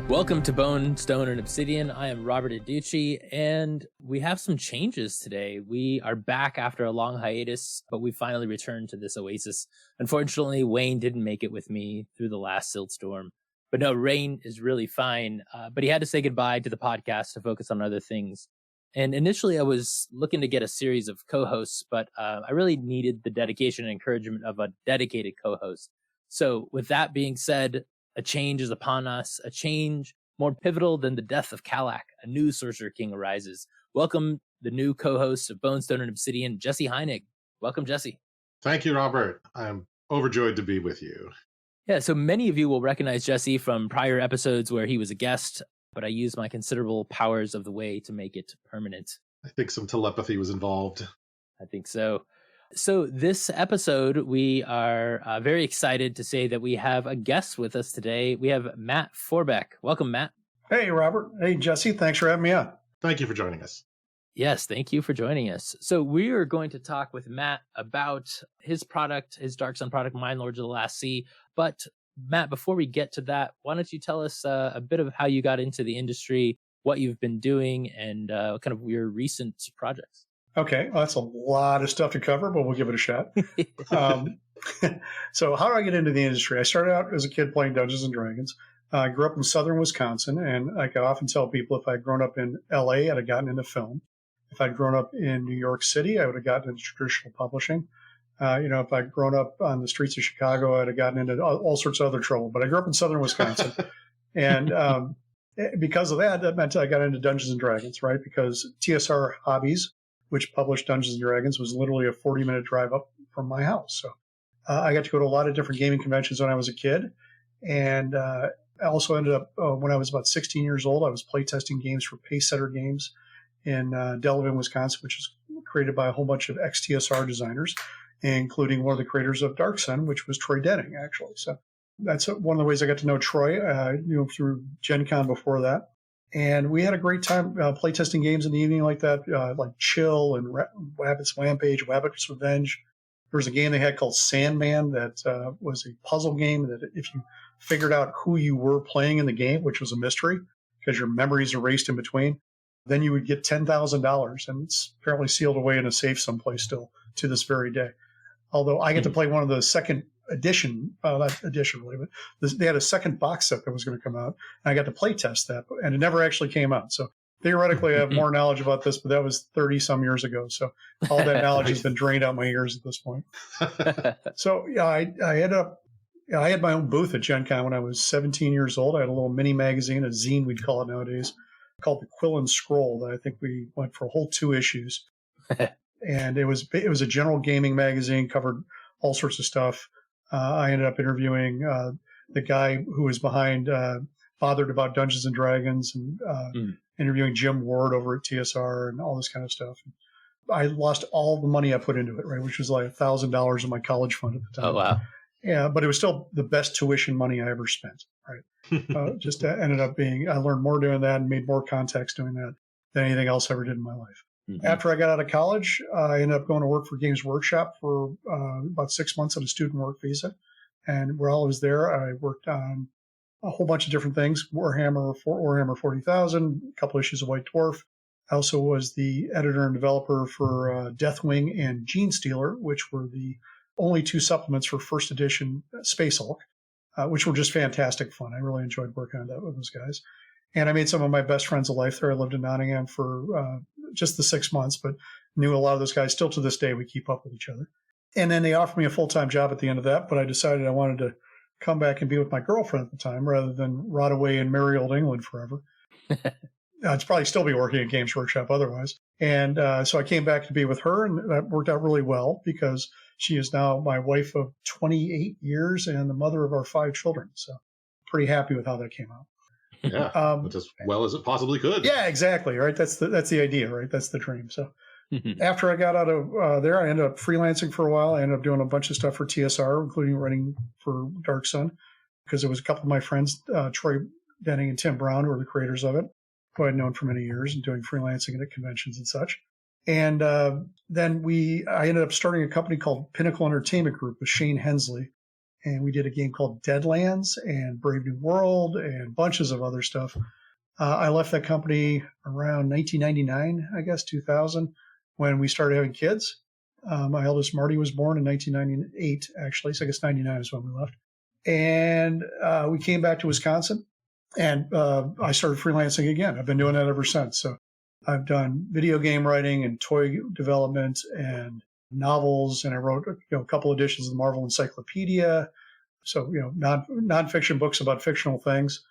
Welcome to Bone, Stone, and Obsidian. I am Robert Adducci, and we have some changes today. We are back after a long hiatus, but we finally returned to this oasis. Unfortunately, Wayne didn't make it with me through the last Silt Storm. But no, Rain is really fine, but he had to say goodbye to the podcast to focus on other things. And initially, I was looking to get a series of co-hosts, but I really needed the dedication and encouragement of a dedicated co-host. So with that being said, a change is upon us, a change more pivotal than the death of Kalak. A new Sorcerer King arises. Welcome the new co-host of Bone, Stone, and Obsidian, Jesse Heinig. Welcome, Jesse. Thank you, Robert. I'm overjoyed to be with you. Yeah, so many of you will recognize Jesse from prior episodes where he was a guest, but I used my considerable powers of the way to make it permanent. I think some telepathy was involved. I think so. So this episode, we are very excited to say that we have a guest with us today. We have Matt Forbeck. Welcome, Matt. Hey, Robert. Hey, Jesse. Thanks for having me on. Thank you for joining us. Yes, thank you for joining us. So we are going to talk with Matt about his product, his Dark Sun product, Mind Lords of the Last Sea. But Matt, before we get to that, why don't you tell us a bit of how you got into the industry, what you've been doing, and kind of your recent projects? Okay, well, that's a lot of stuff to cover, but we'll give it a shot. So how did I get into the industry? I started out as a kid playing Dungeons and Dragons. I grew up in southern Wisconsin, and I could often tell people if I'd grown up in L.A., I'd have gotten into film. If I'd grown up in New York City, I would have gotten into traditional publishing. If I'd grown up on the streets of Chicago, I'd have gotten into all sorts of other trouble. But I grew up in southern Wisconsin, and because of that meant I got into Dungeons and Dragons, right? Because TSR Hobbies, which published Dungeons & Dragons, was literally a 40-minute drive up from my house. So I got to go to a lot of different gaming conventions when I was a kid. And I also ended up, when I was about 16 years old, I was playtesting games for Pacesetter Games in Delavan, Wisconsin, which is created by a whole bunch of ex-TSR designers, including one of the creators of Dark Sun, which was Troy Denning, actually. So that's one of the ways I got to know Troy, through Gen Con before that. And we had a great time playtesting games in the evening like that, like Chill and Wabbit's Rampage, Wabbit's Revenge. There was a game they had called Sandman that was a puzzle game that if you figured out who you were playing in the game, which was a mystery because your memories erased in between, then you would get $10,000. And it's apparently sealed away in a safe someplace still to this very day. Although I get to play one of the second edition, not edition really, but they had a second box set that was going to come out, and I got to play test that, and it never actually came out. So theoretically, I have more knowledge about this, but that was 30 some years ago. So all that knowledge has been drained out my ears at this point. So yeah, I ended up, I had my own booth at Gen Con when I was 17 years old. I had a little mini magazine, a zine we'd call it nowadays, called the Quill and Scroll, that I think we went for a whole 2 issues. And it was a general gaming magazine, covered all sorts of stuff. I ended up interviewing the guy who was behind Bothered About Dungeons and Dragons, and interviewing Jim Ward over at TSR and all this kind of stuff. I lost all the money I put into it, right, which was like $1,000 in my college fund at the time. Oh, wow. Yeah, but it was still the best tuition money I ever spent, right? Just ended up being, I learned more doing that and made more contacts doing that than anything else I ever did in my life. Mm-hmm. After I got out of college, I ended up going to work for Games Workshop for about 6 months on a student work visa. And while I was there, I worked on a whole bunch of different things, Warhammer 40,000, a couple issues of White Dwarf. I also was the editor and developer for Deathwing and Gene Stealer, which were the only 2 supplements for first edition Space Hulk, which were just fantastic fun. I really enjoyed working on that with those guys. And I made some of my best friends of life there. I lived in Nottingham for just the 6 months, but knew a lot of those guys. Still to this day, we keep up with each other. And then they offered me a full-time job at the end of that, but I decided I wanted to come back and be with my girlfriend at the time rather than rot away in merry old England forever. I'd probably still be working at Games Workshop otherwise. And so I came back to be with her, and that worked out really well because she is now my wife of 28 years and the mother of our 5 children. So pretty happy with how that came out. Yeah, but as well as it possibly could. Yeah, exactly. Right. That's the idea, right? That's the dream. So after I got out of there, I ended up freelancing for a while. I ended up doing a bunch of stuff for TSR, including writing for Dark Sun, because it was a couple of my friends, Troy Denning and Tim Brown, who were the creators of it, who I'd known for many years and doing freelancing at conventions and such. And then I ended up starting a company called Pinnacle Entertainment Group with Shane Hensley, and we did a game called Deadlands and Brave New World and bunches of other stuff. I left that company around 1999, I guess, 2000, when we started having kids. My eldest Marty was born in 1998, actually, so I guess 99 is when we left. And we came back to Wisconsin, and I started freelancing again. I've been doing that ever since. So I've done video game writing and toy development and novels, and I wrote a couple editions of the Marvel Encyclopedia. So, nonfiction books about fictional things,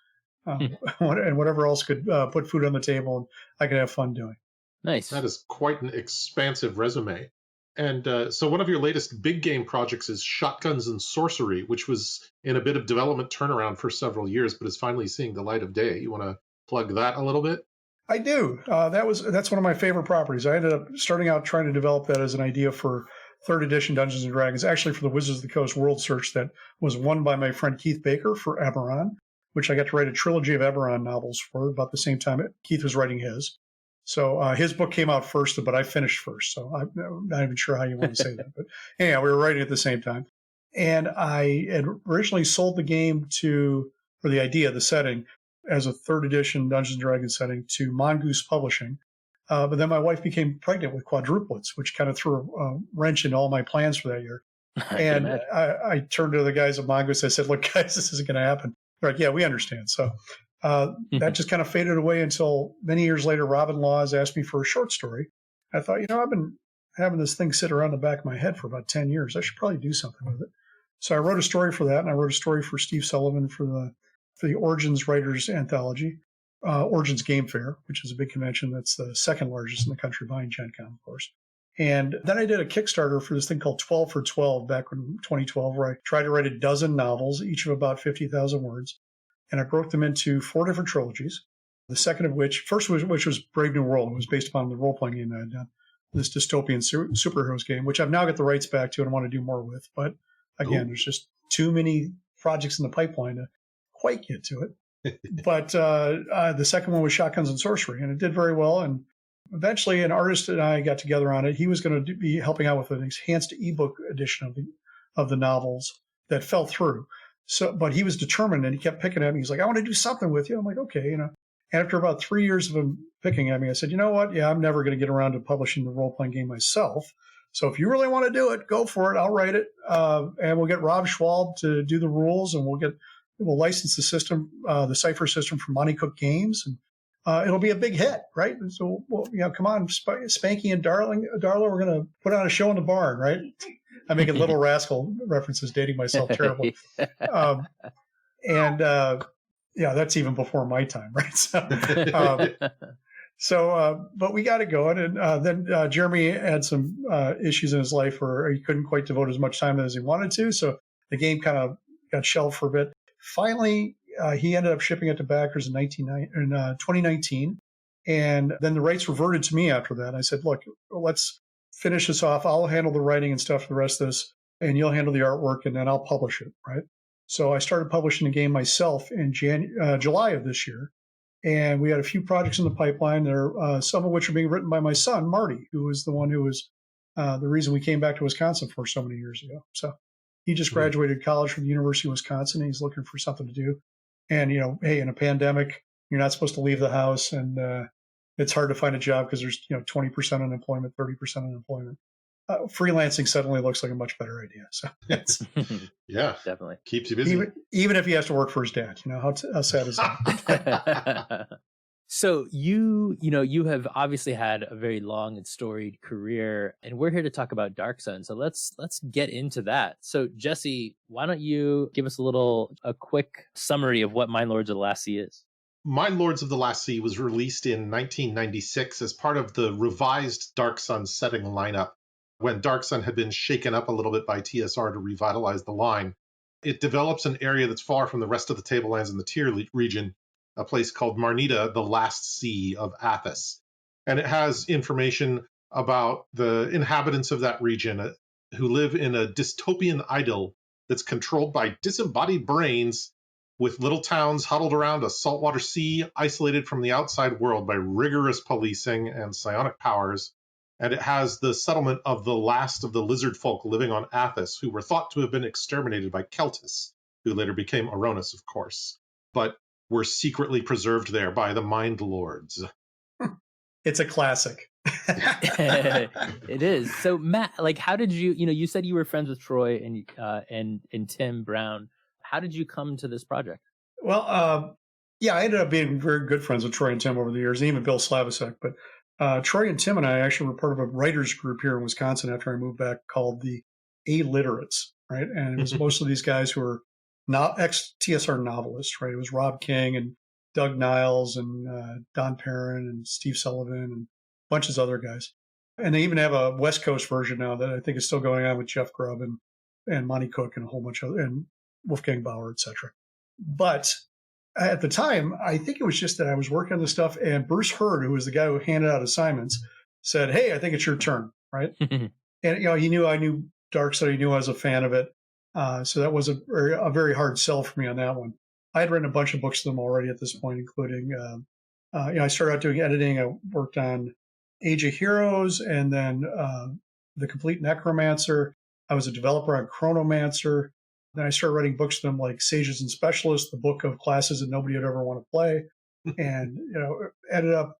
and whatever else could put food on the table and I could have fun doing. Nice. That is quite an expansive resume. And so one of your latest big game projects is Shotguns and Sorcery, which was in a bit of development turnaround for several years, but is finally seeing the light of day. You want to plug that a little bit? I do. That's one of my favorite properties. I ended up starting out trying to develop that as an idea for third edition Dungeons and Dragons, actually for the Wizards of the Coast World Search that was won by my friend Keith Baker for Eberron, which I got to write a trilogy of Eberron novels for about the same time Keith was writing his. So his book came out first, but I finished first. So I'm not even sure how you want to say that. But anyhow, we were writing at the same time. And I had originally sold the game for the idea, the setting, as a third edition Dungeons & Dragons setting to Mongoose Publishing. But then my wife became pregnant with quadruplets, which kind of threw a wrench into all my plans for that year. And I turned to the guys at Mongoose. I said, look, guys, this isn't going to happen. They're like, yeah, we understand. So that just kind of faded away until many years later, Robin Laws asked me for a short story. I thought, I've been having this thing sit around the back of my head for about 10 years. I should probably do something with it. So I wrote a story for that, and I wrote a story for Steve Sullivan for the Origins Writers Anthology, Origins Game Fair, which is a big convention that's the second largest in the country behind Gen Con, of course. And then I did a Kickstarter for this thing called 12 for 12 back in 2012, where I tried to write a dozen novels, each of about 50,000 words. And I broke them into 4 different trilogies. The second of which was Brave New World. It was based upon the role-playing game I had done, this dystopian superheroes game, which I've now got the rights back to and want to do more with. But again, There's just too many projects in the pipeline to quite get to it. But the second one was Shotguns and Sorcery, and it did very well. And eventually an artist and I got together on it. He was going to be helping out with an enhanced ebook edition of the novels that fell through. So, but he was determined, and he kept picking at me. He's like, I want to do something with you. I'm like, okay, And after about 3 years of him picking at me, I said, you know what? Yeah, I'm never going to get around to publishing the role-playing game myself. So if you really want to do it, go for it. I'll write it. And we'll get Rob Schwalb to do the rules, and we'll license the system, the Cypher system from Monty Cook Games, and it'll be a big hit, right? And so, come on, Spanky and Darla, we're going to put on a show in the barn, right? I'm making Little Rascal references, dating myself terribly. That's even before my time, right? But we got it going. And then Jeremy had some issues in his life where he couldn't quite devote as much time as he wanted to. So the game kind of got shelved for a bit. Finally, he ended up shipping it to backers in 2019. And then the rights reverted to me after that. I said, look, let's finish this off. I'll handle the writing and stuff for the rest of this, and you'll handle the artwork, and then I'll publish it, right? So I started publishing the game myself in July of this year, and we had a few projects in the pipeline. There, some of which are being written by my son, Marty, who was the one who was the reason we came back to Wisconsin for so many years ago. So he just graduated college from the University of Wisconsin, and he's looking for something to do. And, hey, in a pandemic, you're not supposed to leave the house, and it's hard to find a job because there's 20% unemployment, 30% unemployment. Freelancing suddenly looks like a much better idea. So it's, yeah, definitely keeps you busy. Even if he has to work for his dad, how sad is that? So you have obviously had a very long and storied career, and we're here to talk about Dark Sun. So let's get into that. So Jesse, why don't you give us a quick summary of what Mind Lords of the Last Sea is? Mind Lords of the Last Sea was released in 1996 as part of the revised Dark Sun setting lineup. When Dark Sun had been shaken up a little bit by TSR to revitalize the line, it develops an area that's far from the rest of the tablelands in the Tyr region, a place called Marnita, the Last Sea of Athas. And it has information about the inhabitants of that region who live in a dystopian idyll that's controlled by disembodied brains, with little towns huddled around a saltwater sea, isolated from the outside world by rigorous policing and psionic powers. And it has the settlement of the last of the lizard folk living on Athas, who were thought to have been exterminated by Celtis, who later became Aronis, of course, but were secretly preserved there by the Mind Lords. It's a classic. It is. So Matt, like, how did you said you were friends with Troy and Tim Brown. How did you come to this project? Well, yeah, I ended up being very good friends with Troy and Tim over the years, and even Bill Slavisek. But Troy and Tim and I actually were part of a writers group here in Wisconsin after I moved back called the A-Literates, right? And it was most of these guys who were not ex-TSR novelists, right? It was Rob King and Doug Niles and Don Perrin and Steve Sullivan and bunches of other guys. And they even have a West Coast version now that I think is still going on with Jeff Grubb and Monty Cook and a whole bunch of and Wolfgang Bauer, etc. But at the time, I think it was just that I was working on this stuff, and Bruce Hurd, who was the guy who handed out assignments, said, "Hey, I think it's your turn," right? And he knew I knew Darkside, he knew I was a fan of it, so that was a very hard sell for me on that one. I had written a bunch of books to them already at this point, including I started out doing editing. I worked on Age of Heroes, and then The Complete Necromancer. I was a developer on Chronomancer. Then I started writing books to them like Sages and Specialists, the book of classes that nobody would ever want to play, and ended up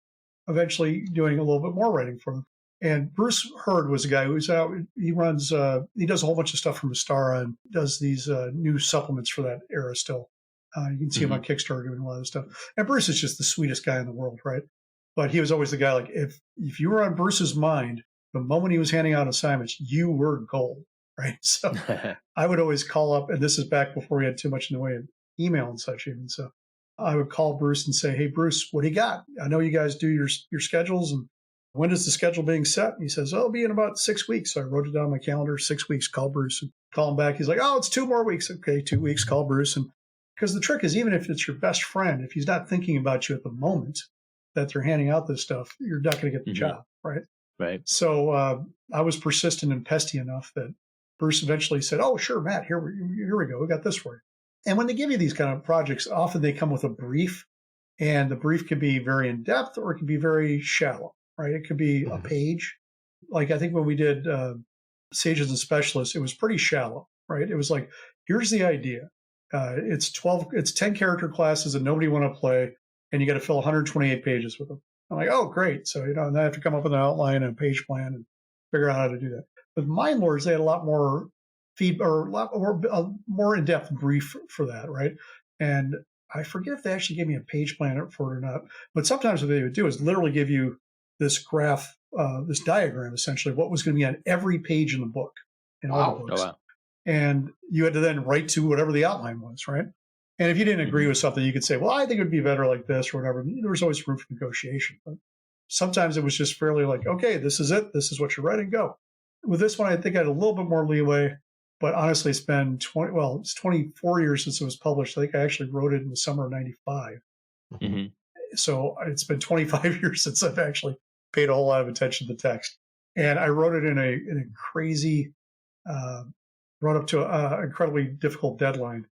eventually doing a little bit more writing for them. And Bruce Hurd was a guy who's out. He runs, he does a whole bunch of stuff from Astara and does these new supplements for that era still. You can see him on Kickstarter doing a lot of stuff. And Bruce is just the sweetest guy in the world, right? But he was always the guy, like, if you were on Bruce's mind, the moment he was handing out assignments, you were gold, right? So I would always call up, and this is back before we had too much in the way of email and such even. So I would call Bruce and say, "Hey, Bruce, what do you got? I know you guys do your schedules, and when is the schedule being set?" And he says, "Oh, it'll be in about 6 weeks." So I wrote it down on my calendar, 6 weeks, call Bruce, and call him back. He's like, "Oh, it's 2 more weeks." Okay, 2 weeks, call Bruce. And because the trick is, even if it's your best friend, if he's not thinking about you at the moment that they're handing out this stuff, you're not going to get the job, right? Right. So I was persistent and pesty enough that Bruce eventually said, "Oh, sure, Matt, here we go. We got this for you." And when they give you these kind of projects, often they come with a brief, and the brief can be very in-depth or it can be very shallow, right? It could be a page. Like I think when we did Sages and Specialists, it was pretty shallow, right? It was like, here's the idea. It's 10 character classes that nobody want to play, and you got to fill 128 pages with them. I'm like, oh, great. So, and I have to come up with an outline and a page plan and figure out how to do that. With Mind Lords, they had a lot more more in-depth brief for that, right? And I forget if they actually gave me a page plan for it or not. But sometimes what they would do is literally give you this graph, this diagram, essentially, what was going to be on every page in the book, in all the books. Oh, wow. And you had to then write to whatever the outline was, right? And if you didn't agree with something, you could say, well, I think it would be better like this or whatever. There was always room for negotiation. But sometimes it was just fairly like, okay, this is it. This is what you're writing. Go. With this one, I think I had a little bit more leeway. But honestly, it's been it's 24 years since it was published. I think I actually wrote it in the summer of 95. So it's been 25 years since I've actually paid a whole lot of attention to the text. And I wrote it in a crazy, wrote up to an incredibly difficult deadline.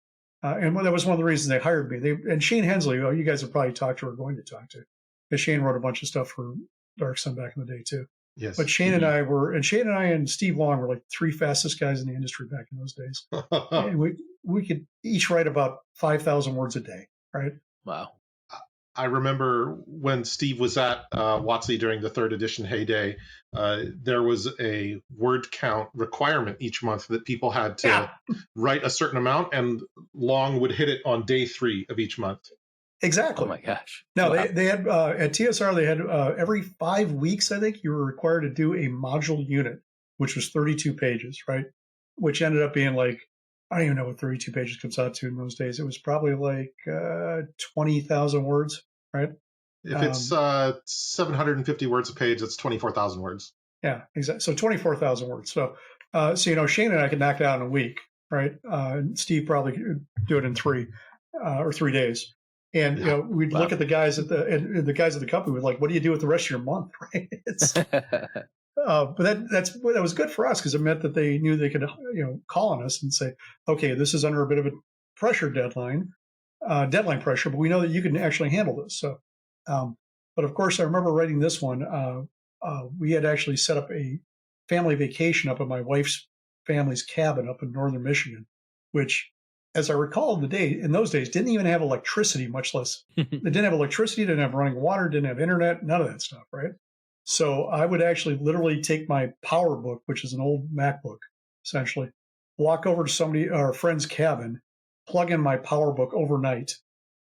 And that was one of the reasons they hired me. And Shane Hensley, you guys have probably talked to or going to talk to. Because Shane wrote a bunch of stuff for Dark Sun back in the day, too. Yes. But Shane and I and Steve Long were like 3 fastest guys in the industry back in those days. And we could each write about 5,000 words a day, right? Wow. I remember when Steve was at WotC during the 3rd edition heyday, there was a word count requirement each month that people had to write a certain amount, and Long would hit it on day 3 of each month. Exactly. Oh my gosh. No, wow. they had at TSR, they had every 5 weeks, I think, you were required to do a module unit, which was 32 pages, right? Which ended up being like, I don't even know what 32 pages comes out to in those days. It was probably like 20,000 words, right? If it's 750 words a page, that's 24,000 words. Yeah, exactly. So 24,000 words. So, Shane and I could knock it out in a week, right? And Steve probably could do it in 3 or 3 days. And we'd look at the guys at the guys at the company with like, what do you do with the rest of your month, right? But that was good for us because it meant that they knew they could call on us and say, okay, this is under a bit of a pressure deadline pressure, but we know that you can actually handle this. So, but of course, I remember writing this one. we had actually set up a family vacation up at my wife's family's cabin up in northern Michigan, which, as I recall, in those days, didn't even have electricity, much less. They didn't have electricity, didn't have running water, didn't have internet, none of that stuff, right? So I would actually literally take my Power Book, which is an old MacBook, essentially, walk over to our friend's cabin, plug in my Power Book overnight,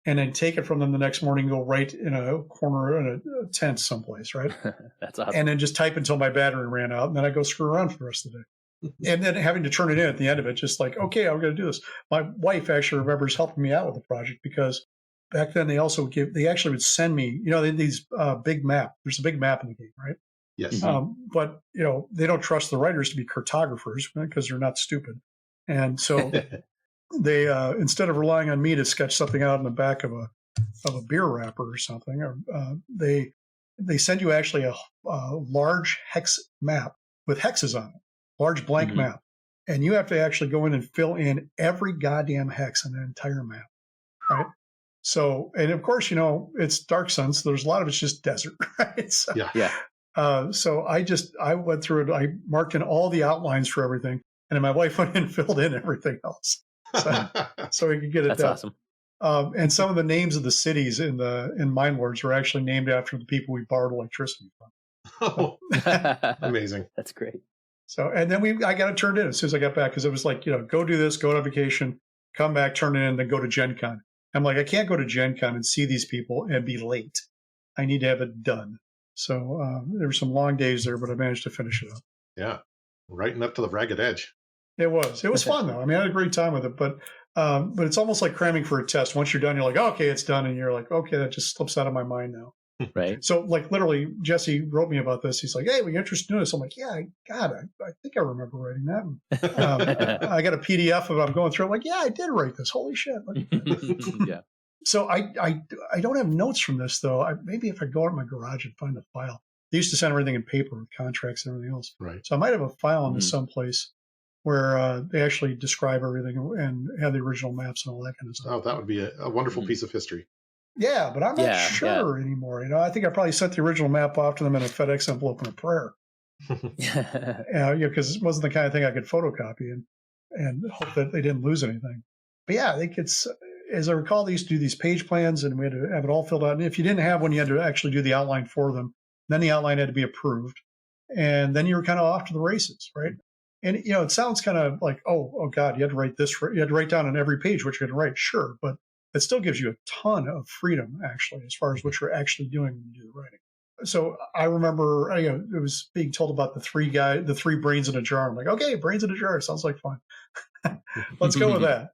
and then take it from them the next morning, go right in a corner in a tent someplace, right? That's awesome. And then just type until my battery ran out, and then I go screw around for the rest of the day. And then having to turn it in at the end of it, just like, okay, I'm going to do this. My wife actually remembers helping me out with the project because back then they actually would send me, these big map. There's a big map in the game, right? Yes. But, they don't trust the writers to be cartographers because they're not stupid. And so they, instead of relying on me to sketch something out in the back of a beer wrapper or something, or they send you actually a large hex map with hexes on it. Large blank map. And you have to actually go in and fill in every goddamn hex on the entire map, right? So, and of course, it's Dark Sun, so there's a lot of it's just desert, right? So, so I went through it. I marked in all the outlines for everything, and then my wife went in and filled in everything else, so we could get it That's done. Awesome. And some of the names of the cities in Mine Lords were actually named after the people we borrowed electricity from. Amazing. That's great. So, and then I got it turned in as soon as I got back because it was like, go do this, go on vacation, come back, turn it in, then go to Gen Con. I'm like, I can't go to Gen Con and see these people and be late. I need to have it done. So there were some long days there, but I managed to finish it up. Yeah. Right up to the ragged edge. It was fun though. I mean, I had a great time with it, but it's almost like cramming for a test. Once you're done, you're like, okay, it's done. And you're like, okay, that just slips out of my mind now. Right. So, like, literally, Jesse wrote me about this. He's like, hey, we interested in this? I'm like, yeah, I think I remember writing that. I got a PDF of it. I'm going through. I'm like, yeah, I did write this. Holy shit. Yeah. So I don't have notes from this, though. Maybe if I go out in my garage and find the file. They used to send everything in paper with contracts and everything else. Right. So I might have a file on this someplace where they actually describe everything and have the original maps and all that kind of stuff. Oh, that would be a wonderful piece of history. Yeah, but I'm not sure anymore. I think I probably sent the original map off to them in a FedEx envelope and a prayer. Because it wasn't the kind of thing I could photocopy and hope that they didn't lose anything. But yeah, I think as I recall, they used to do these page plans and we had to have it all filled out. And if you didn't have one, you had to actually do the outline for them. Then the outline had to be approved. And then you were kind of off to the races, right? And, it sounds kind of like, oh God, you had to write this. You had to write down on every page what you're going to write. Sure. But it still gives you a ton of freedom, actually, as far as what you're actually doing when you do the writing. So I remember, it was being told about the three brains in a jar. I'm like, okay, brains in a jar. Sounds like fun. Let's go with that.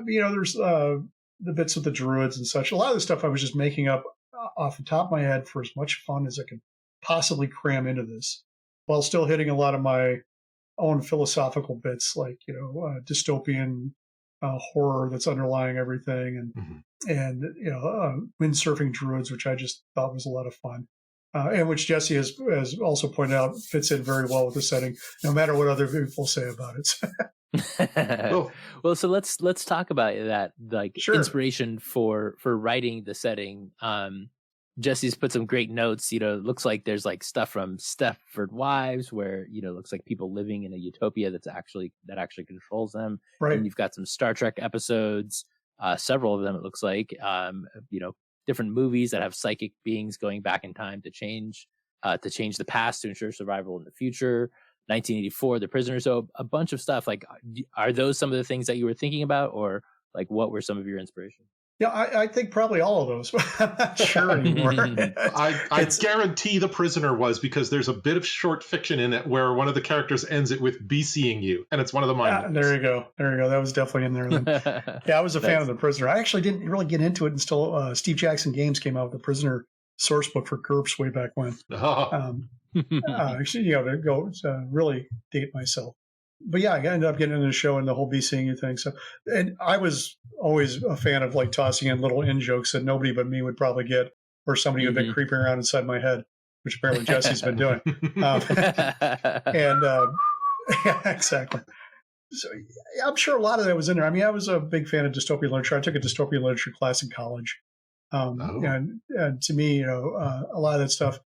There's the bits with the Druids and such. A lot of the stuff I was just making up off the top of my head for as much fun as I could possibly cram into this, while still hitting a lot of my own philosophical bits, like, dystopian horror that's underlying everything, and windsurfing Druids, which I just thought was a lot of fun, and which Jesse has also pointed out fits in very well with the setting, no matter what other people say about it. Well, so let's talk about that, like inspiration for writing the setting. Jesse's put some great notes. It looks like there's like stuff from Stepford Wives, where looks like people living in a utopia that actually controls them. Right. And you've got some Star Trek episodes, several of them it looks like. Different movies that have psychic beings going back in time to change the past to ensure survival in the future. 1984, The Prisoner. So a bunch of stuff. Like, are those some of the things that you were thinking about, or like what were some of your inspiration? Yeah, I think probably all of those, but I'm not sure anymore. I guarantee The Prisoner was, because there's a bit of short fiction in it where one of the characters ends it with "be seeing you," and it's one of the mine. There you go. That was definitely in there then. Yeah, I was a fan of The Prisoner. I actually didn't really get into it until Steve Jackson Games came out with The Prisoner source book for GURPS way back when. Actually, to go really date myself. But yeah, I ended up getting into the show and the whole "be seeing you" thing. So, and I was always a fan of like tossing in little in jokes that nobody but me would probably get, or somebody who'd been creeping around inside my head, which apparently Jesse's been doing. Yeah, exactly. So I'm sure a lot of that was in there. I mean, I was a big fan of dystopian literature. I took a dystopian literature class in college, and to me, a lot of that stuff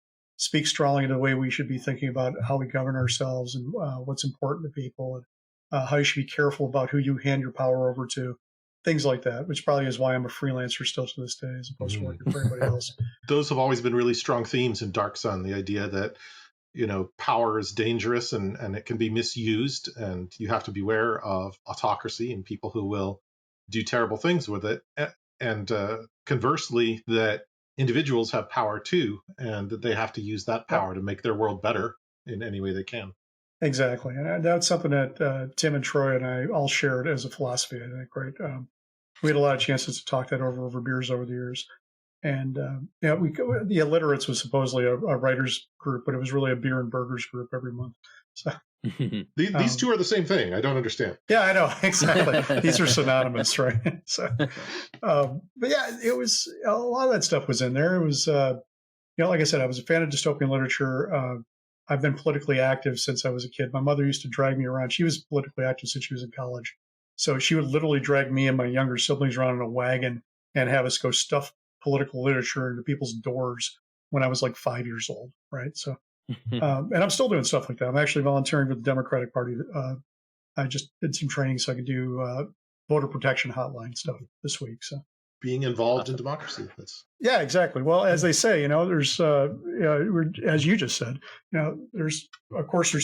speaks strongly to the way we should be thinking about how we govern ourselves and what's important to people, and how you should be careful about who you hand your power over to, things like that, which probably is why I'm a freelancer still to this day as opposed to working for anybody else. Those have always been really strong themes in Dark Sun, the idea that, power is dangerous and it can be misused, and you have to beware of autocracy and people who will do terrible things with it. And conversely, that individuals have power too, and that they have to use that power to make their world better in any way they can. Exactly. And that's something that Tim and Troy and I all shared as a philosophy, I think, right? We had a lot of chances to talk that over beers over the years. And the Illiterates was supposedly a writers group, but it was really a beer and burgers group every month. So these two are the same thing. I don't understand. Yeah, I know. Exactly. These are synonymous, right? So, but yeah, it was a lot of that stuff was in there. It was, like I said, I was a fan of dystopian literature. I've been politically active since I was a kid. My mother used to drag me around. She was politically active since she was in college. So she would literally drag me and my younger siblings around in a wagon and have us go stuff political literature into people's doors when I was like 5 years old, right? So, and I'm still doing stuff like that. I'm actually volunteering with the Democratic Party. I just did some training so I could do voter protection hotline stuff this week. So being involved in democracy. Yeah, exactly. Well, as they say, there's, as you just said, there's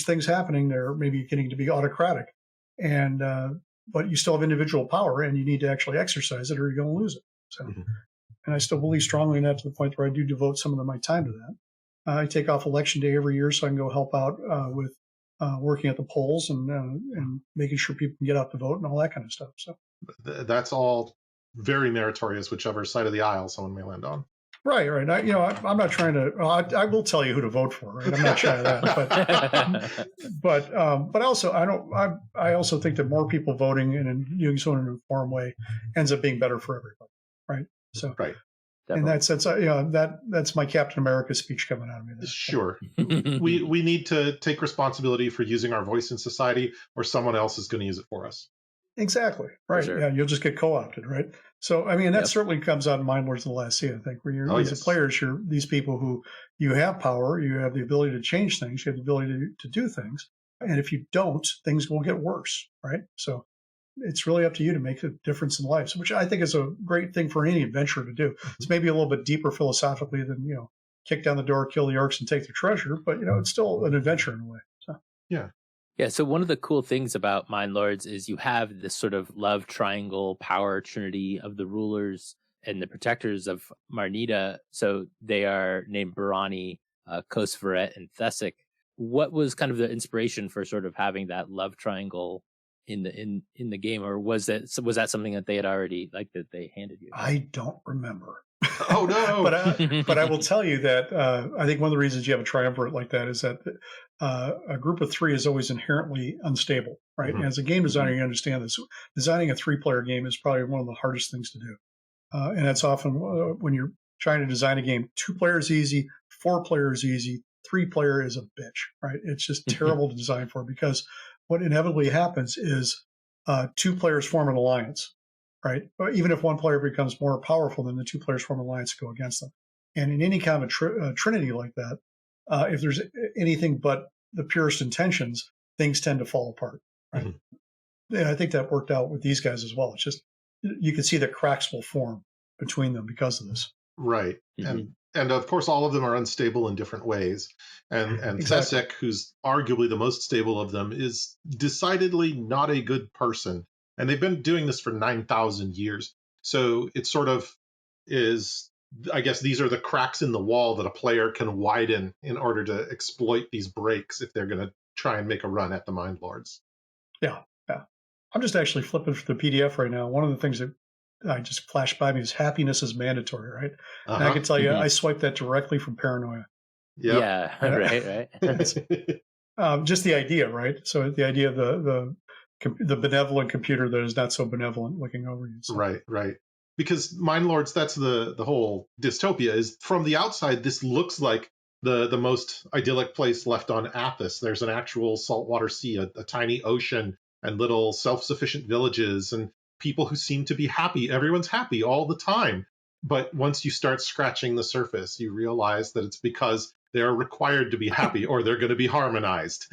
things happening there, maybe getting to be autocratic, and but you still have individual power, and you need to actually exercise it, or you're going to lose it. So, and I still believe strongly in that to the point where I do devote some of my time to that. I take off election day every year so I can go help out with working at the polls and making sure people can get out to vote and all that kind of stuff. So that's all very meritorious, whichever side of the aisle someone may land on. Right. I'm not trying to. I will tell you who to vote for. Right. I'm not shy of that. But also, I also think that more people voting and doing so in an informed way ends up being better for everybody. Right. So. Right. In that sense, that's my Captain America speech coming out of me there. Sure. we need to take responsibility for using our voice in society, or someone else is going to use it for us. Exactly. Right. Sure. Yeah, you'll just get co-opted, right? So, that certainly comes out in Mind Lords of the Last Sea, I think, where you're as players, you're these people who you have power, you have the ability to change things, you have the ability to do things. And if you don't, things will get worse, right? So it's really up to you to make a difference in life, which I think is a great thing for any adventurer to do. It's maybe a little bit deeper philosophically than, kick down the door, kill the orcs, and take the treasure, but, it's still an adventure in a way. So. Yeah. Yeah, so one of the cool things about Mind Lords is you have this sort of love triangle power trinity of the rulers and the protectors of Marnita. So they are named Barani, Kosvaret, and Thesic. What was kind of the inspiration for sort of having that love triangle in the game, or was that something that they had already that they handed you? I don't remember. Oh no! but I will tell you that I think one of the reasons you have a triumvirate like that is that a group of three is always inherently unstable, right? Mm-hmm. As a game designer, you understand this. Designing a 3-player game is probably one of the hardest things to do, and that's often when you're trying to design a game. 2-player is easy, 4-player is easy, 3-player is a bitch, right? It's just terrible to design for, because what inevitably happens is 2 players form an alliance. Right. Even if one player becomes more powerful, than the 2 players form an alliance to go against them. And in any kind of trinity like that, if there's anything but the purest intentions, things tend to fall apart. Right. Mm-hmm. And I think that worked out with these guys as well. It's just you can see that cracks will form between them because of this. Right. Mm-hmm. And of course, all of them are unstable in different ways. And Exactly. Thesic, who's arguably the most stable of them, is decidedly not a good person. And they've been doing this for 9,000 years. So it sort of is, I guess these are the cracks in the wall that a player can widen in order to exploit these breaks if they're going to try and make a run at the Mind Lords. Yeah. I'm just actually flipping for the PDF right now. One of the things that I just flashed by me is happiness is mandatory, right? And I can tell you, I swiped that directly from Paranoia. Yep. Yeah, right. Just the idea, right? So the idea of the benevolent computer that is not so benevolent looking over you. So. Right. Because Mind Lords, that's the whole dystopia, is from the outside, this looks like the most idyllic place left on Athas. There's an actual saltwater sea, a tiny ocean, and little self-sufficient villages, and people who seem to be happy. Everyone's happy all the time. But once you start scratching the surface, you realize that it's because They are required to be happy or they're going to be harmonized.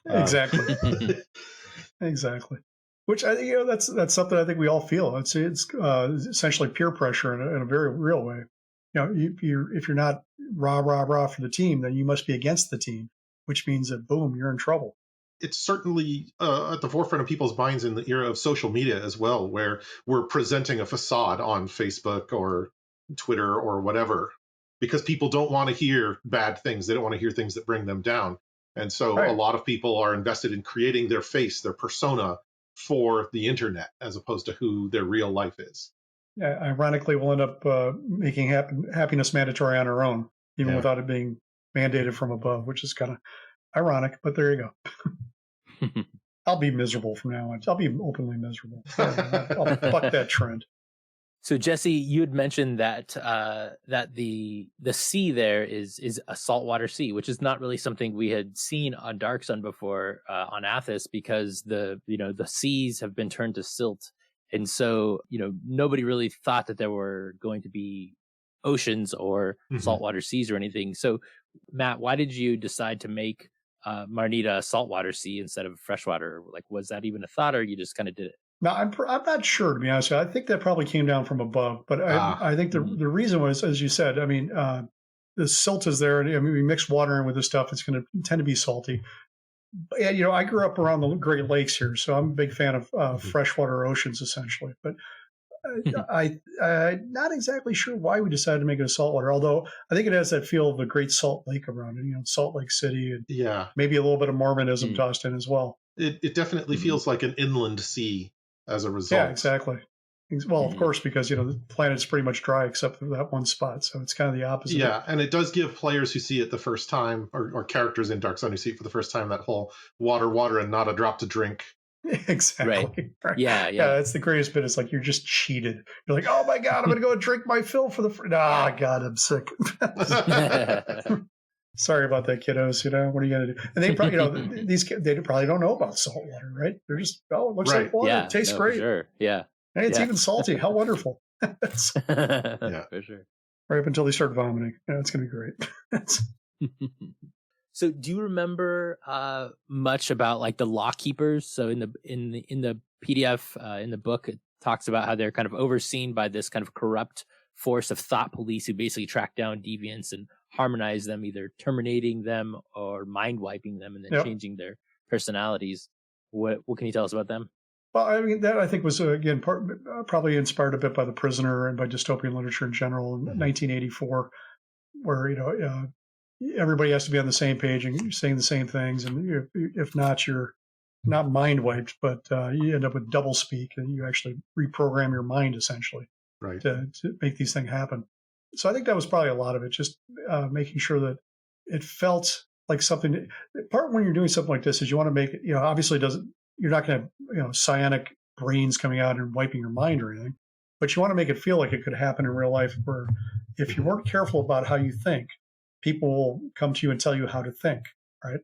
Exactly. Exactly. Which that's something I think we all feel. It's essentially peer pressure in a very real way. If you're not rah for the team, then you must be against the team, which means that boom, you're in trouble. It's certainly at the forefront of people's minds in the era of social media as well, where we're presenting a facade on Facebook or Twitter or whatever, because people don't want to hear bad things. They don't want to hear things that bring them down. And so a lot of people are invested in creating their face, their persona for the internet, as opposed to who their real life is. Yeah, ironically, we'll end up making happiness mandatory on our own, even without it being mandated from above, which is kind of ironic, but there you go. I'll be miserable from now on. I'll be openly miserable. I'll buck that trend. So Jesse, you had mentioned that that the sea there is a saltwater sea, which is not really something we had seen on Dark Sun before on Athas, because the seas have been turned to silt, and so nobody really thought that there were going to be oceans or saltwater seas or anything. So Matt, why did you decide to make Marnita a saltwater sea instead of freshwater? Like, was that even a thought, or you just kind of did it? No, I'm not sure, to be honest with you. I think that probably came down from above, but I think the reason was, as you said, I mean, the silt is there, and we mix water in with this stuff, it's going to tend to be salty. And, I grew up around the Great Lakes here, so I'm a big fan of freshwater oceans, essentially. But I'm not exactly sure why we decided to make it a saltwater, although I think it has that feel of the Great Salt Lake around it, Salt Lake City, and maybe a little bit of Mormonism tossed in as well. It definitely feels like an inland sea as a result. Yeah, exactly. Well, of course, because, the planet's pretty much dry except for that one spot. So it's kind of the opposite. Yeah, and it does give players who see it the first time, or characters in Dark Sun who see it for the first time, that whole water, and not a drop to drink. Exactly. Right. Yeah. That's the greatest bit. It's like you're just cheated. You're like, oh my God, I'm going to go and drink my fill for the... God, I'm sick. Sorry about that, kiddos. What are you going to do? And they probably, they probably don't know about salt water, right? They're just, it looks like water. Yeah, it tastes great. For sure. Yeah. Hey, it's even salty. How wonderful. Yeah, for sure. Right up until they start vomiting. It's going to be great. So do you remember much about like the law keepers? So in the PDF, in the book, it talks about how they're kind of overseen by this kind of corrupt force of thought police who basically track down deviants and harmonize them, either terminating them or mind wiping them and then changing their personalities. What can you tell us about them? Well, I mean, that I think was, again, probably inspired a bit by The Prisoner and by dystopian literature in general in 1984, where, everybody has to be on the same page and you're saying the same things. And if not, you're not mind wiped, but you end up with double speak and you actually reprogram your mind, essentially, to make these things happen. So I think that was probably a lot of it, just making sure that it felt like something. Part when you're doing something like this is you want to make it, obviously you're not going to, psionic brains coming out and wiping your mind or anything, but you want to make it feel like it could happen in real life, where if you weren't careful about how you think, people will come to you and tell you how to think, right?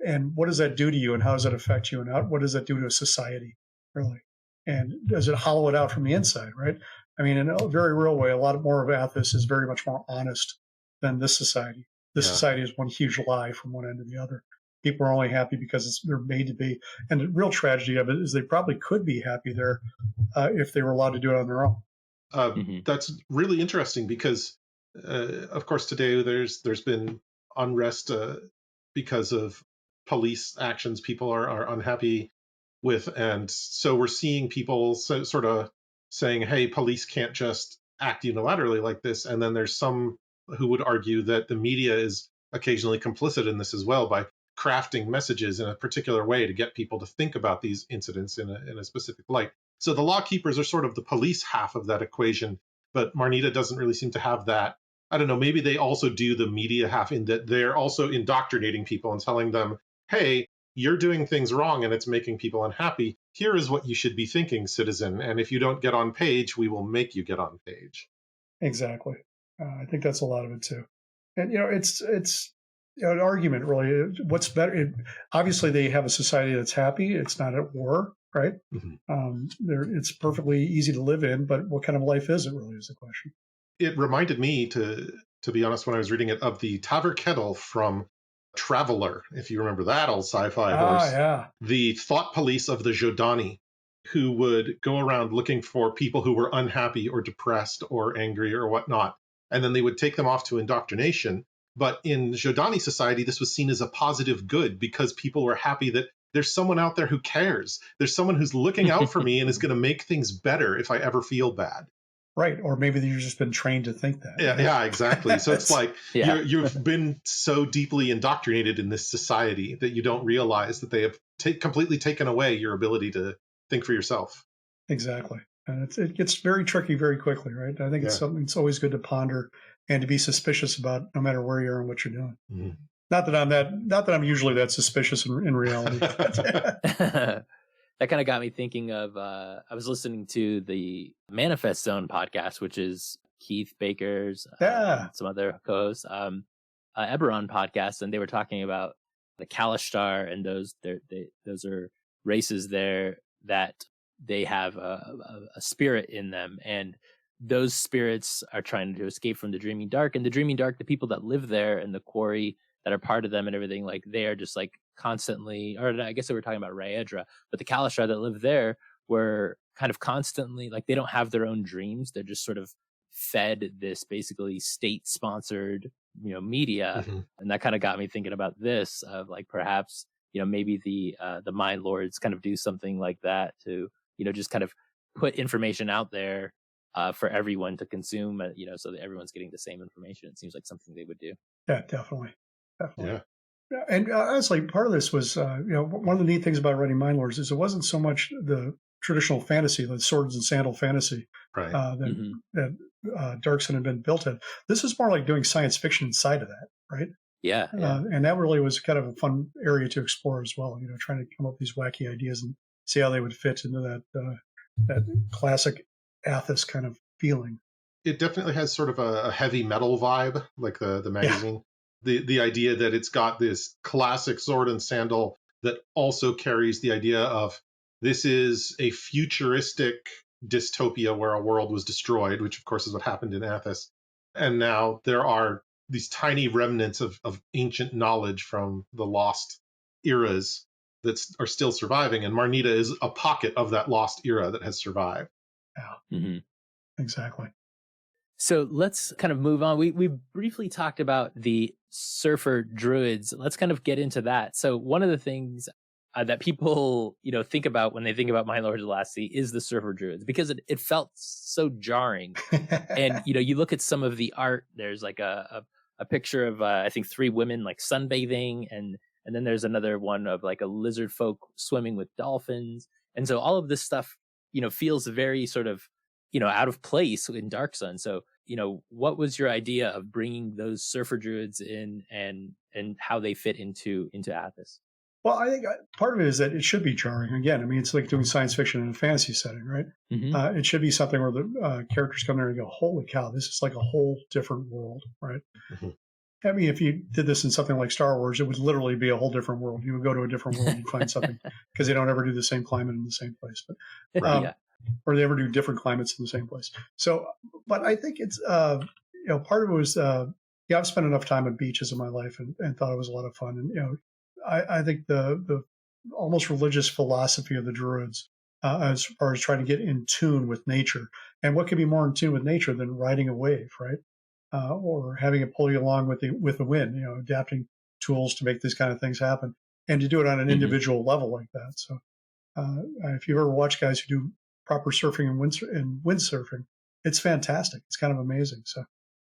And what does that do to you, and how does that affect you, and what does that do to a society, really? And does it hollow it out from the inside, right? I mean, in a very real way, a lot more of Athas is very much more honest than this society. This society is one huge lie from one end to the other. People are only happy because they're made to be. And the real tragedy of it is they probably could be happy there if they were allowed to do it on their own. That's really interesting because, of course, today there's been unrest because of police actions people are unhappy with. And so we're seeing people sort of saying, hey, police can't just act unilaterally like this. And then there's some who would argue that the media is occasionally complicit in this as well by crafting messages in a particular way to get people to think about these incidents in a specific light. So the law keepers are sort of the police half of that equation, but Marnita doesn't really seem to have that. I don't know, maybe they also do the media half in that they're also indoctrinating people and telling them, hey, you're doing things wrong and it's making people unhappy. Here is what you should be thinking, citizen. And if you don't get on page, we will make you get on page. Exactly. I think that's a lot of it too. And, it's an argument, really. What's better? Obviously, they have a society that's happy. It's not at war, right? It's perfectly easy to live in, but what kind of life is it, really, is the question. It reminded me to be honest, when I was reading it, of the Taverkettle from Traveller, if you remember that old sci-fi horse. Yeah. The thought police of the Jodani, who would go around looking for people who were unhappy or depressed or angry or whatnot. And then they would take them off to indoctrination. But in Jodani society, this was seen as a positive good because people were happy that there's someone out there who cares. There's someone who's looking out for me and is going to make things better if I ever feel bad. Right. Or maybe you've just been trained to think that. Yeah, exactly. So it's like you've been so deeply indoctrinated in this society that you don't realize that they have completely taken away your ability to think for yourself. Exactly. And it gets very tricky very quickly, right? I think it's something it's always good to ponder and to be suspicious about no matter where you are and what you're doing. Mm-hmm. Not that I'm usually that suspicious in reality. That kind of got me thinking of, I was listening to the Manifest Zone podcast, which is Keith Baker's, some other co-hosts, Eberron podcast, and they were talking about the Kalashtar, and those are races there that they have a spirit in them, and those spirits are trying to escape from the Dreaming Dark, and the Dreaming Dark, the people that live there and the quarry that are part of them and everything, like they are just like constantly, or I guess they were talking about Raedra, but the Kalashtar that live there were kind of constantly, like they don't have their own dreams. They're just sort of fed this basically state-sponsored, media. Mm-hmm. And that kind of got me thinking about this, of like perhaps, maybe the Mind Lords kind of do something like that to, just kind of put information out there for everyone to consume, so that everyone's getting the same information. It seems like something they would do. Yeah, definitely. Yeah. And honestly, part of this was, one of the neat things about writing Mind Lords is it wasn't so much the traditional fantasy, the swords and sandal fantasy, right. that Darkson had been built in. This is more like doing science fiction inside of that, right? Yeah. And that really was kind of a fun area to explore as well. Trying to come up with these wacky ideas and see how they would fit into that classic Athas kind of feeling. It definitely has sort of a heavy metal vibe, like the magazine. Yeah. The idea that it's got this classic sword and sandal that also carries the idea of this is a futuristic dystopia where a world was destroyed, which of course is what happened in Athas. And now there are these tiny remnants of ancient knowledge from the lost eras that are still surviving. And Marnita is a pocket of that lost era that has survived. Yeah, exactly. So let's kind of move on. We briefly talked about the surfer druids. Let's kind of get into that. So one of the things that people, think about when they think about Mind Lords of the Last Sea is the surfer druids, because it felt so jarring. And, you look at some of the art, there's like a picture of, I think 3 women like sunbathing. And then there's another one of like a lizard folk swimming with dolphins. And so all of this stuff, feels very sort of, out of place in Dark Sun. So, what was your idea of bringing those surfer druids in and how they fit into Athas? Well, I think part of it is that it should be jarring. Again, I mean, it's like doing science fiction in a fantasy setting, right? Mm-hmm. It should be something where the characters come there and go, holy cow, this is like a whole different world, right? Mm-hmm. I mean, if you did this in something like Star Wars, it would literally be a whole different world. You would go to a different world and find something, because they don't ever do the same climate in the same place. But or they ever do different climates in the same place. So, but I think it's, part of it was, I've spent enough time on beaches in my life and thought it was a lot of fun. And, I think the almost religious philosophy of the Druids, as far as trying to get in tune with nature, and what could be more in tune with nature than riding a wave, right? Or having it pull you along with the wind, adapting tools to make these kind of things happen, and to do it on an individual level like that. So, if you ever watch guys who do proper surfing and windsurfing, it's fantastic. It's kind of amazing. So,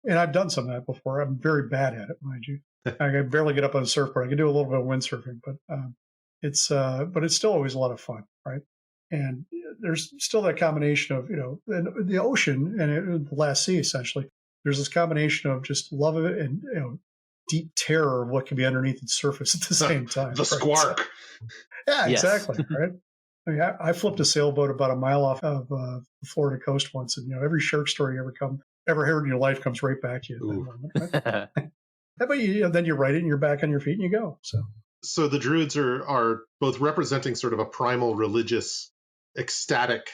and I've done some of that before. I'm very bad at it, mind you. I can barely get up on a surfboard. I can do a little bit of windsurfing, but it's still always a lot of fun, right? And there's still that combination of the ocean and the last sea essentially. There's this combination of just love of it and deep terror of what can be underneath its surface at the same time. The squark. So, yeah, exactly. Right. I mean, I flipped a sailboat about a mile off of the Florida coast once, and every shark story you ever heard in your life comes right back to you. At that moment, right? But then you write it, and you're back on your feet, and you go. So the Druids are both representing sort of a primal, religious, ecstatic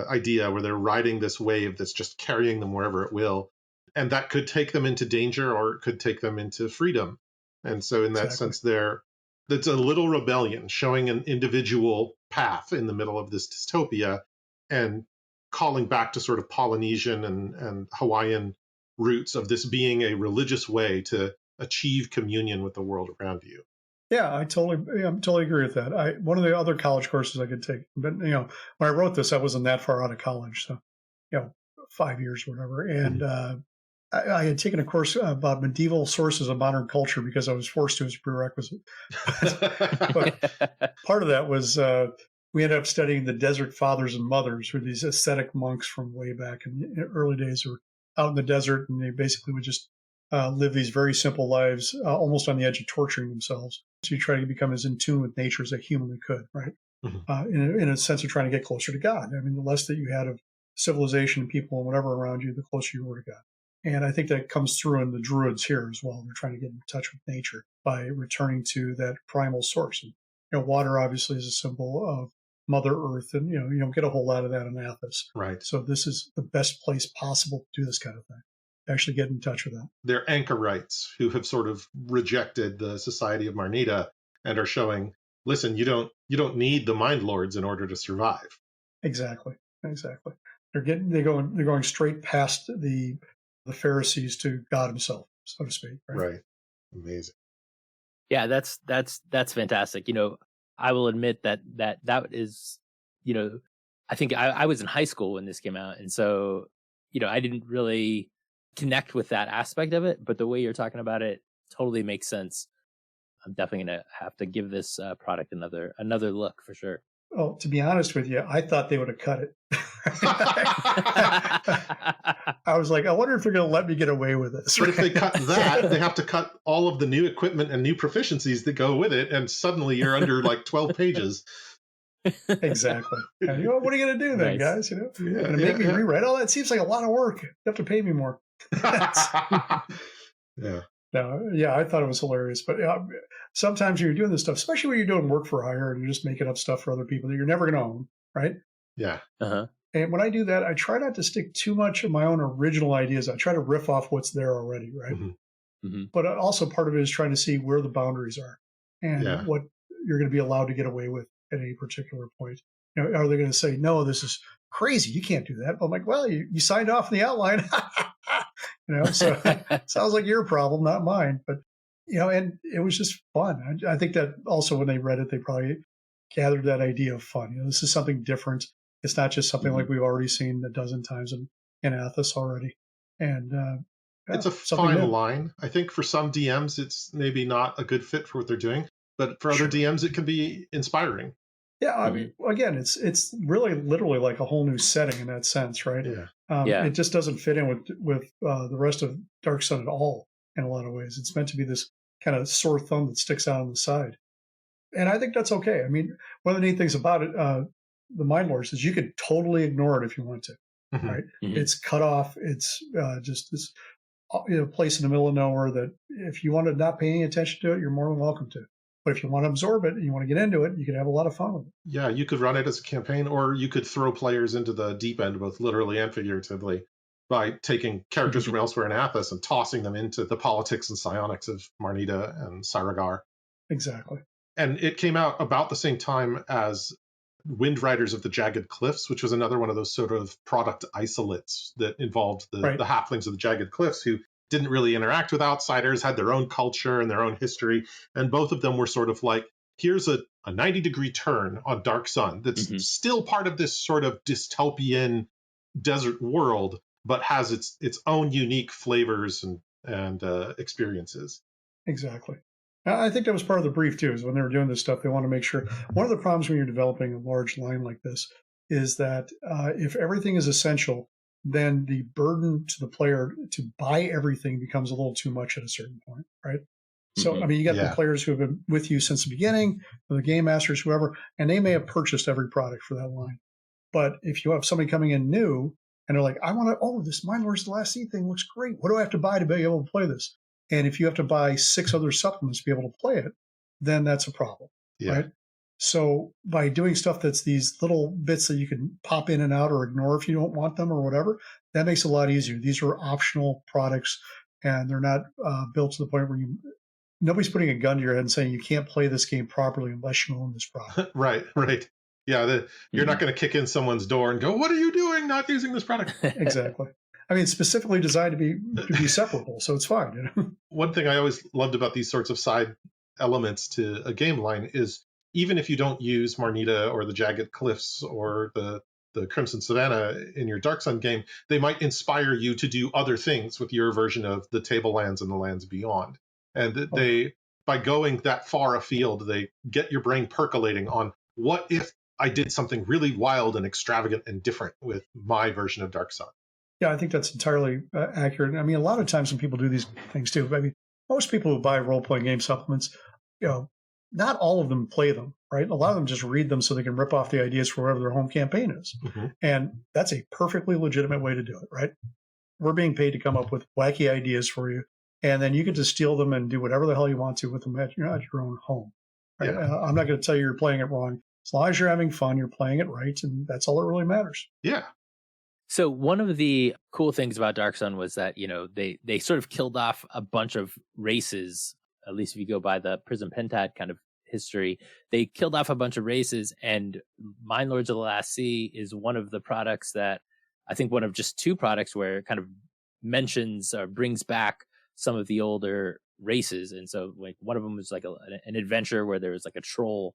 idea where they're riding this wave that's just carrying them wherever it will. And that could take them into danger or it could take them into freedom. And so in that Exactly. sense, that's a little rebellion showing an individual path in the middle of this dystopia and calling back to sort of Polynesian and Hawaiian roots of this being a religious way to achieve communion with the world around you. Yeah, I totally agree with that. One of the other college courses I could take, but when I wrote this, I wasn't that far out of college, so 5 years or whatever, and I had taken a course about medieval sources of modern culture because I was forced to as a prerequisite. But part of that was we ended up studying the desert fathers and mothers, who were these ascetic monks from way back in the early days who were out in the desert, and they basically would just live these very simple lives, almost on the edge of torturing themselves, to try to become as in tune with nature as they humanly could, right? In a sense of trying to get closer to God. I mean, the less that you had of civilization, people, and whatever around you, the closer you were to God. And I think that comes through in the Druids here as well. They're trying to get in touch with nature by returning to that primal source. And water obviously is a symbol of Mother Earth, and you don't get a whole lot of that in Athas. Right. So this is the best place possible to do this kind of thing. Actually get in touch with that. They're anchorites who have sort of rejected the society of Marnita and are showing, listen, you don't need the mind lords in order to survive. Exactly. They're going straight past the Pharisees to God himself, so to speak. Right. Amazing. Yeah, that's fantastic. I will admit that is, I think I was in high school when this came out, and so I didn't really connect with that aspect of it, but the way you're talking about it totally makes sense. I'm definitely gonna have to give this product another look for sure. Oh, to be honest with you, I thought they would have cut it. I was like, I wonder if they're going to let me get away with this. But if they cut that, they have to cut all of the new equipment and new proficiencies that go with it, and suddenly you're under like 12 pages. Exactly. And, what are you going to do then, guys? You're going to make me rewrite all that? Seems like a lot of work. You have to pay me more. Yeah. No, yeah, I thought it was hilarious. But sometimes when you're doing this stuff, especially when you're doing work for hire and you're just making up stuff for other people that you're never going to own, right? Yeah. Uh-huh. And when I do that, I try not to stick too much of my own original ideas. I try to riff off what's there already, right? Mm-hmm. But also part of it is trying to see where the boundaries are and what you're going to be allowed to get away with at any particular point. Are they going to say, no, this is crazy, you can't do that? I'm like, well, you signed off in the outline. So sounds like your problem, not mine. But, and it was just fun. I think that also when they read it, they probably gathered that idea of fun. This is something different. It's not just something like we've already seen a dozen times in Athas already. And it's a fine line. I think for some DMs, it's maybe not a good fit for what they're doing. But for other DMs, it can be inspiring. Yeah, I mean, again, it's really literally like a whole new setting in that sense, right? Yeah. It just doesn't fit in with the rest of Dark Sun at all in a lot of ways. It's meant to be this kind of sore thumb that sticks out on the side. And I think that's okay. I mean, one of the neat things about it, the Mind Lords, is you could totally ignore it if you want to, right? Mm-hmm. It's cut off. It's just this place in the middle of nowhere that if you want to not pay any attention to it, you're more than welcome to. But if you want to absorb it and you want to get into it, you can have a lot of fun with it. Yeah, you could run it as a campaign, or you could throw players into the deep end, both literally and figuratively, by taking characters from elsewhere in Athas and tossing them into the politics and psionics of Marnita and Saragar. Exactly. And it came out about the same time as Wind Riders of the Jagged Cliffs, which was another one of those sort of product isolates that involved the halflings of the Jagged Cliffs, who didn't really interact with outsiders, had their own culture and their own history. And both of them were sort of like, here's a 90-degree turn on Dark Sun that's still part of this sort of dystopian desert world, but has its own unique flavors and experiences. Exactly. I think that was part of the brief, too, is when they were doing this stuff, they want to make sure. One of the problems when you're developing a large line like this is that if everything is essential, then the burden to the player to buy everything becomes a little too much at a certain point, right? So, I mean, you got the players who have been with you since the beginning, the game masters, whoever, and they may have purchased every product for that line. But if you have somebody coming in new and they're like, I want to, this Mind Lords the Last Sea thing looks great. What do I have to buy to be able to play this? And if you have to buy 6 other supplements to be able to play it, then that's a problem, right? So by doing stuff that's these little bits that you can pop in and out or ignore if you don't want them or whatever, that makes it a lot easier. These are optional products, and they're not built to the point where nobody's putting a gun to your head and saying you can't play this game properly unless you own this product. Right. Yeah, you're not going to kick in someone's door and go, "What are you doing? Not using this product?" Exactly. I mean, it's specifically designed to be separable, so it's fine. One thing I always loved about these sorts of side elements to a game line is even if you don't use Marnita or the Jagged Cliffs or the Crimson Savannah in your Dark Sun game, they might inspire you to do other things with your version of the Tablelands and the Lands Beyond. And by going that far afield, they get your brain percolating on what if I did something really wild and extravagant and different with my version of Dark Sun. Yeah, I think that's entirely accurate. I mean, a lot of times when people do these things too, I mean, most people who buy role-playing game supplements, not all of them play them, right? A lot of them just read them so they can rip off the ideas for whatever their home campaign is. Mm-hmm. And that's a perfectly legitimate way to do it, right? We're being paid to come up with wacky ideas for you, and then you get to steal them and do whatever the hell you want to with them at your own home. Right? Yeah. I'm not going to tell you you're playing it wrong. As long as you're having fun, you're playing it right, and that's all that really matters. Yeah. So one of the cool things about Dark Sun was that, they sort of killed off a bunch of races, at least if you go by the Prism Pentad kind of history. They killed off a bunch of races, and Mind Lords of the Last Sea is one of the products that, I think one of just two products where it kind of mentions or brings back some of the older races. And so like one of them was like an adventure where there was like a troll.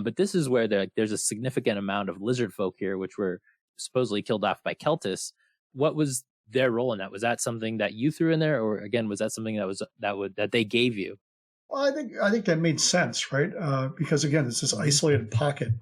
But this is where there's a significant amount of lizard folk here, which were supposedly killed off by Keltis. What was their role in that? Was that something that you threw in there, or again, was that something that they gave you? Well, I think that made sense, right? Because again, it's this isolated pocket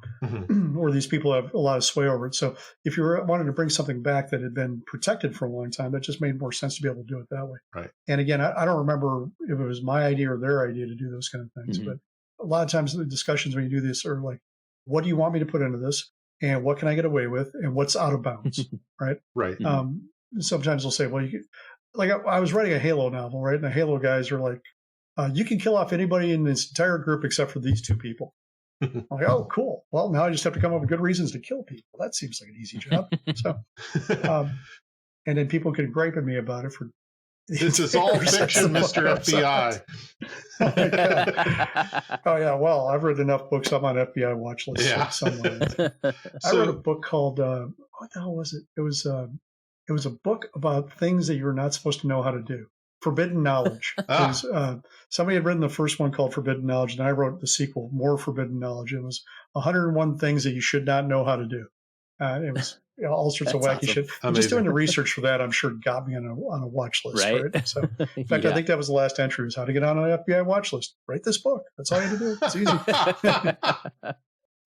where these people have a lot of sway over it. So if you wanted to bring something back that had been protected for a long time, that just made more sense to be able to do it that way. Right. And again, I don't remember if it was my idea or their idea to do those kind of things, but a lot of times the discussions when you do this are like, what do you want me to put into this? And what can I get away with? And what's out of bounds, right? Right. Sometimes they'll say, well, I was writing a Halo novel, right? And the Halo guys are like, you can kill off anybody in this entire group except for these two people. I'm like, oh, cool. Well, now I just have to come up with good reasons to kill people. That seems like an easy job. So, and then people can gripe at me about it for. This is all fiction, Mr. FBI. Oh yeah, well, I've read enough books. I'm on FBI watch list. Yeah. Somewhere. I wrote a book called what the hell was it? It was a book about things that you're not supposed to know how to do. Forbidden Knowledge. Somebody had written the first one called Forbidden Knowledge, and I wrote the sequel, More Forbidden Knowledge. It was 101 things that you should not know how to do. It was all sorts of wacky shit. Just doing the research for that, I'm sure, got me on a watch list. Right? So, in fact, I think that was the last entry, was how to get on an FBI watch list. Write this book. That's all you have to do. It's easy.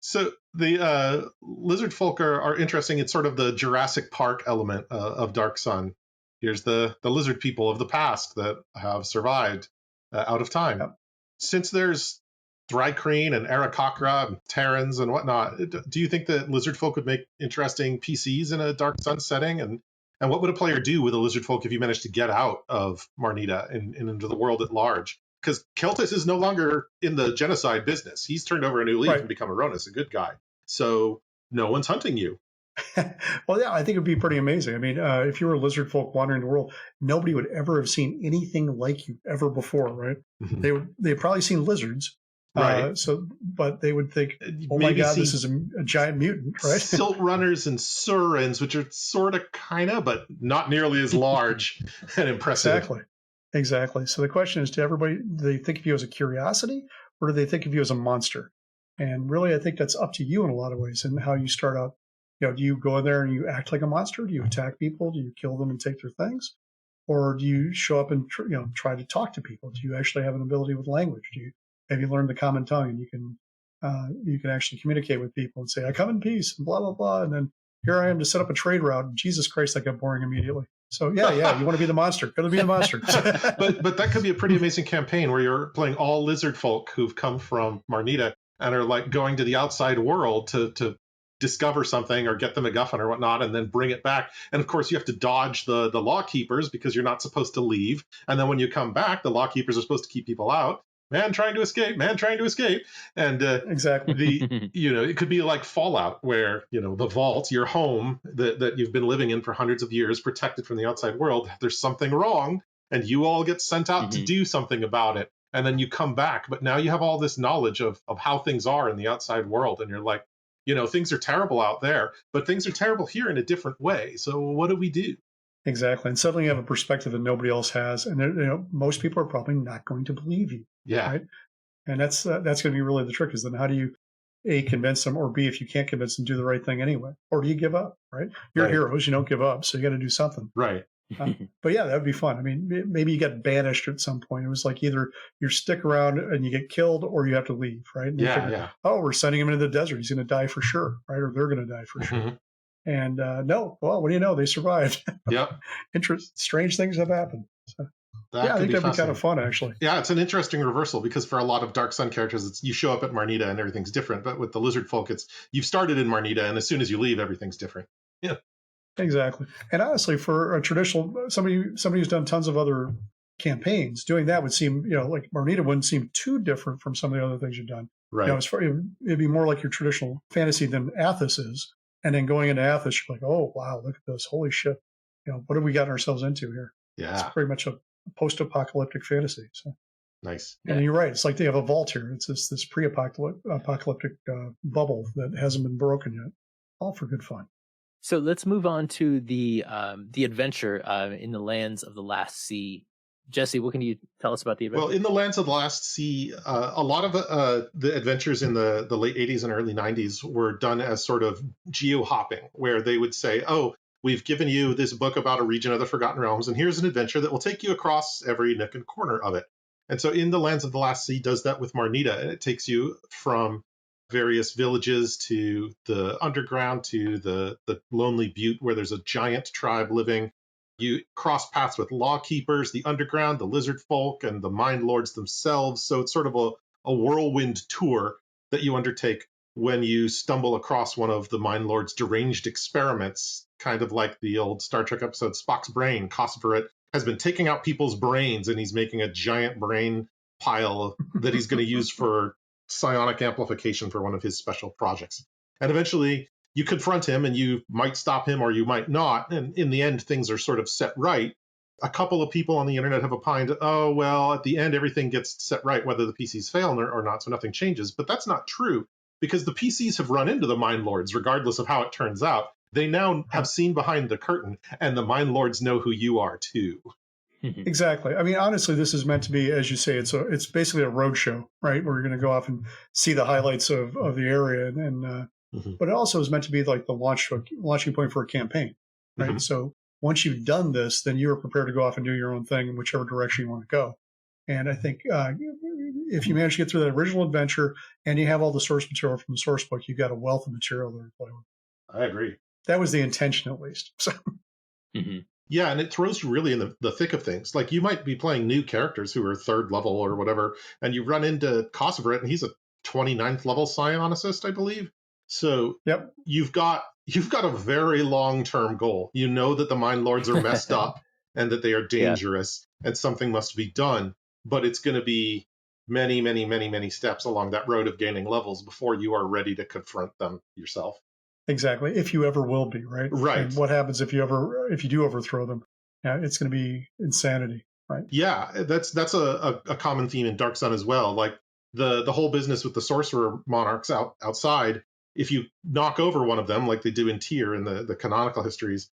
So the lizard folk are interesting. It's sort of the Jurassic Park element of Dark Sun. Here's the lizard people of the past that have survived out of time. Yep. Since there's Thrycreen and Aarakocra and Terrans and whatnot, do you think that lizard folk would make interesting PCs in a Dark Sun setting? And what would a player do with a lizard folk if you managed to get out of Marnita and into the world at large? Because Keltis is no longer in the genocide business. He's turned over a new leaf and become Aronis, a good guy. So no one's hunting you. Well, yeah, I think it'd be pretty amazing. I mean, if you were a lizard folk wandering the world, nobody would ever have seen anything like you ever before, right? Mm-hmm. They'd probably seen lizards, right? But they would think, oh my God, this is a giant mutant, right? Silt runners and Surans, which are sort of, kind of, but not nearly as large and impressive. Exactly. So the question is, to everybody, do they think of you as a curiosity, or do they think of you as a monster? And really, I think that's up to you in a lot of ways, and how you start out. Do you go in there and you act like a monster? Do you attack people? Do you kill them and take their things? Or do you show up and try to talk to people? Do you actually have an ability with language? Have you learned the common tongue, and you can actually communicate with people and say, I come in peace, and blah, blah, blah. And then here I am to set up a trade route. And Jesus Christ, that got boring immediately. So yeah, you want to be the monster. Go to be the monster. but that could be a pretty amazing campaign where you're playing all lizard folk who've come from Marnita and are like going to the outside world to discover something or get the MacGuffin or whatnot, and then bring it back. And of course, you have to dodge the law keepers because you're not supposed to leave. And then when you come back, the law keepers are supposed to keep people out. man trying to escape, man trying to escape. And Exactly. it could be like Fallout, where, the vault, your home that you've been living in for hundreds of years, protected from the outside world, there's something wrong, and you all get sent out to do something about it. And then you come back, but now you have all this knowledge of how things are in the outside world. And you're like, things are terrible out there, but things are terrible here in a different way. So what do we do? Exactly. And suddenly you have a perspective that nobody else has. And most people are probably not going to believe you. Yeah. Right. And that's going to be really the trick, is then how do you, A, convince them, or B, if you can't convince them, do the right thing anyway? Or do you give up? Right. You're heroes. You don't give up. So you got to do something. Right. But yeah, that would be fun. I mean, maybe you get banished at some point. It was like either you stick around and you get killed, or you have to leave. Right. And Yeah. Oh, we're sending him into the desert. He's going to die for sure. Right. Or they're going to die for sure. And no, well, what do you know? They survived. Yep. Strange things have happened. So, I think that'd be kind of fun, actually. Yeah, it's an interesting reversal, because for a lot of Dark Sun characters, you show up at Marnita and everything's different. But with the Lizard folk, you've started in Marnita, and as soon as you leave, everything's different. Yeah. Exactly. And honestly, for a traditional somebody who's done tons of other campaigns, doing that would seem, like Marnita wouldn't seem too different from some of the other things you've done. Right. It'd be more like your traditional fantasy than Athas is. And then going into Athas, you're like, oh, wow, look at this. Holy shit. What have we gotten ourselves into here? Yeah. It's pretty much a post-apocalyptic fantasy. So nice. And you're right. It's like they have a vault here. It's this pre-apocalyptic bubble that hasn't been broken yet. All for good fun. So let's move on to the adventure in the lands of the Last Sea. Jesse, what can you tell us about the adventure? Well, in the lands of the Last Sea, a lot of the adventures in the late 80s and early 90s were done as sort of geo-hopping, where they would say, oh, we've given you this book about a region of the Forgotten Realms, and here's an adventure that will take you across every nook and corner of it. And so in the lands of the Last Sea does that with Marnita, and it takes you from various villages to the underground to the Lonely Butte, where there's a giant tribe living. You cross paths with lawkeepers, the underground, the lizard folk, and the mind lords themselves. So it's sort of a whirlwind tour that you undertake when you stumble across one of the mind lords' deranged experiments, kind of like the old Star Trek episode Spock's Brain. Cosperate has been taking out people's brains, and he's making a giant brain pile that he's going to use for psionic amplification for one of his special projects. And eventually you confront him, and you might stop him or you might not. And in the end, things are sort of set right. A couple of people on the internet have opined, oh, well, at the end, everything gets set right, whether the PCs fail or not, so nothing changes. But that's not true, because the PCs have run into the Mind Lords, regardless of how it turns out. They now have seen behind the curtain, and the Mind Lords know who you are, too. Exactly. I mean, honestly, this is meant to be, as you say, it's basically a roadshow, right? Where you're going to go off and see the highlights of the area. And but it also is meant to be like the launching point for a campaign, right? So once you've done this, then you're prepared to go off and do your own thing in whichever direction you want to go. And I think if you manage to get through that original adventure and you have all the source material from the source book, you've got a wealth of material there to play with. I agree. That was the intention, at least. So. Yeah, and it throws you really in the thick of things. Like, you might be playing new characters who are 3rd level or whatever, and you run into Kosovaret, and he's a 29th level psionicist, I believe. So you've got a very long-term goal. You know that the Mind Lords are messed up and that they are dangerous and something must be done. But it's going to be many, many, many, many steps along that road of gaining levels before you are ready to confront them yourself. Exactly. If you ever will be, right? Right. And what happens if you do overthrow them? Yeah, it's going to be insanity, right? Yeah, that's a common theme in Dark Sun as well. Like the whole business with the sorcerer monarchs outside. If you knock over one of them, like they do in Tyr in the canonical histories,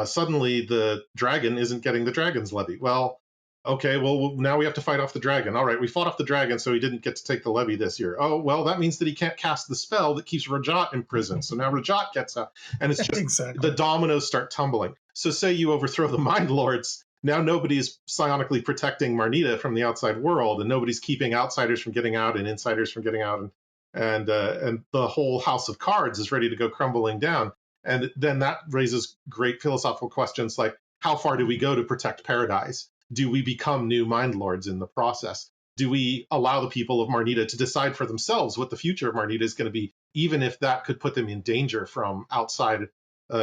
suddenly the dragon isn't getting the dragon's levy. Well, okay, well, now we have to fight off the dragon. All right, we fought off the dragon, so he didn't get to take the levy this year. Oh, well, that means that he can't cast the spell that keeps Rajat in prison. So now Rajat gets out. And it's just the dominoes start tumbling. So say you overthrow the Mind Lords. Now nobody's psionically protecting Marnita from the outside world, and nobody's keeping outsiders from getting out and insiders from getting out. And the whole house of cards is ready to go crumbling down. And then that raises great philosophical questions like, how far do we go to protect paradise? Do we become new Mind Lords in the process? Do we allow the people of Marnita to decide for themselves what the future of Marnita is going to be, even if that could put them in danger from outside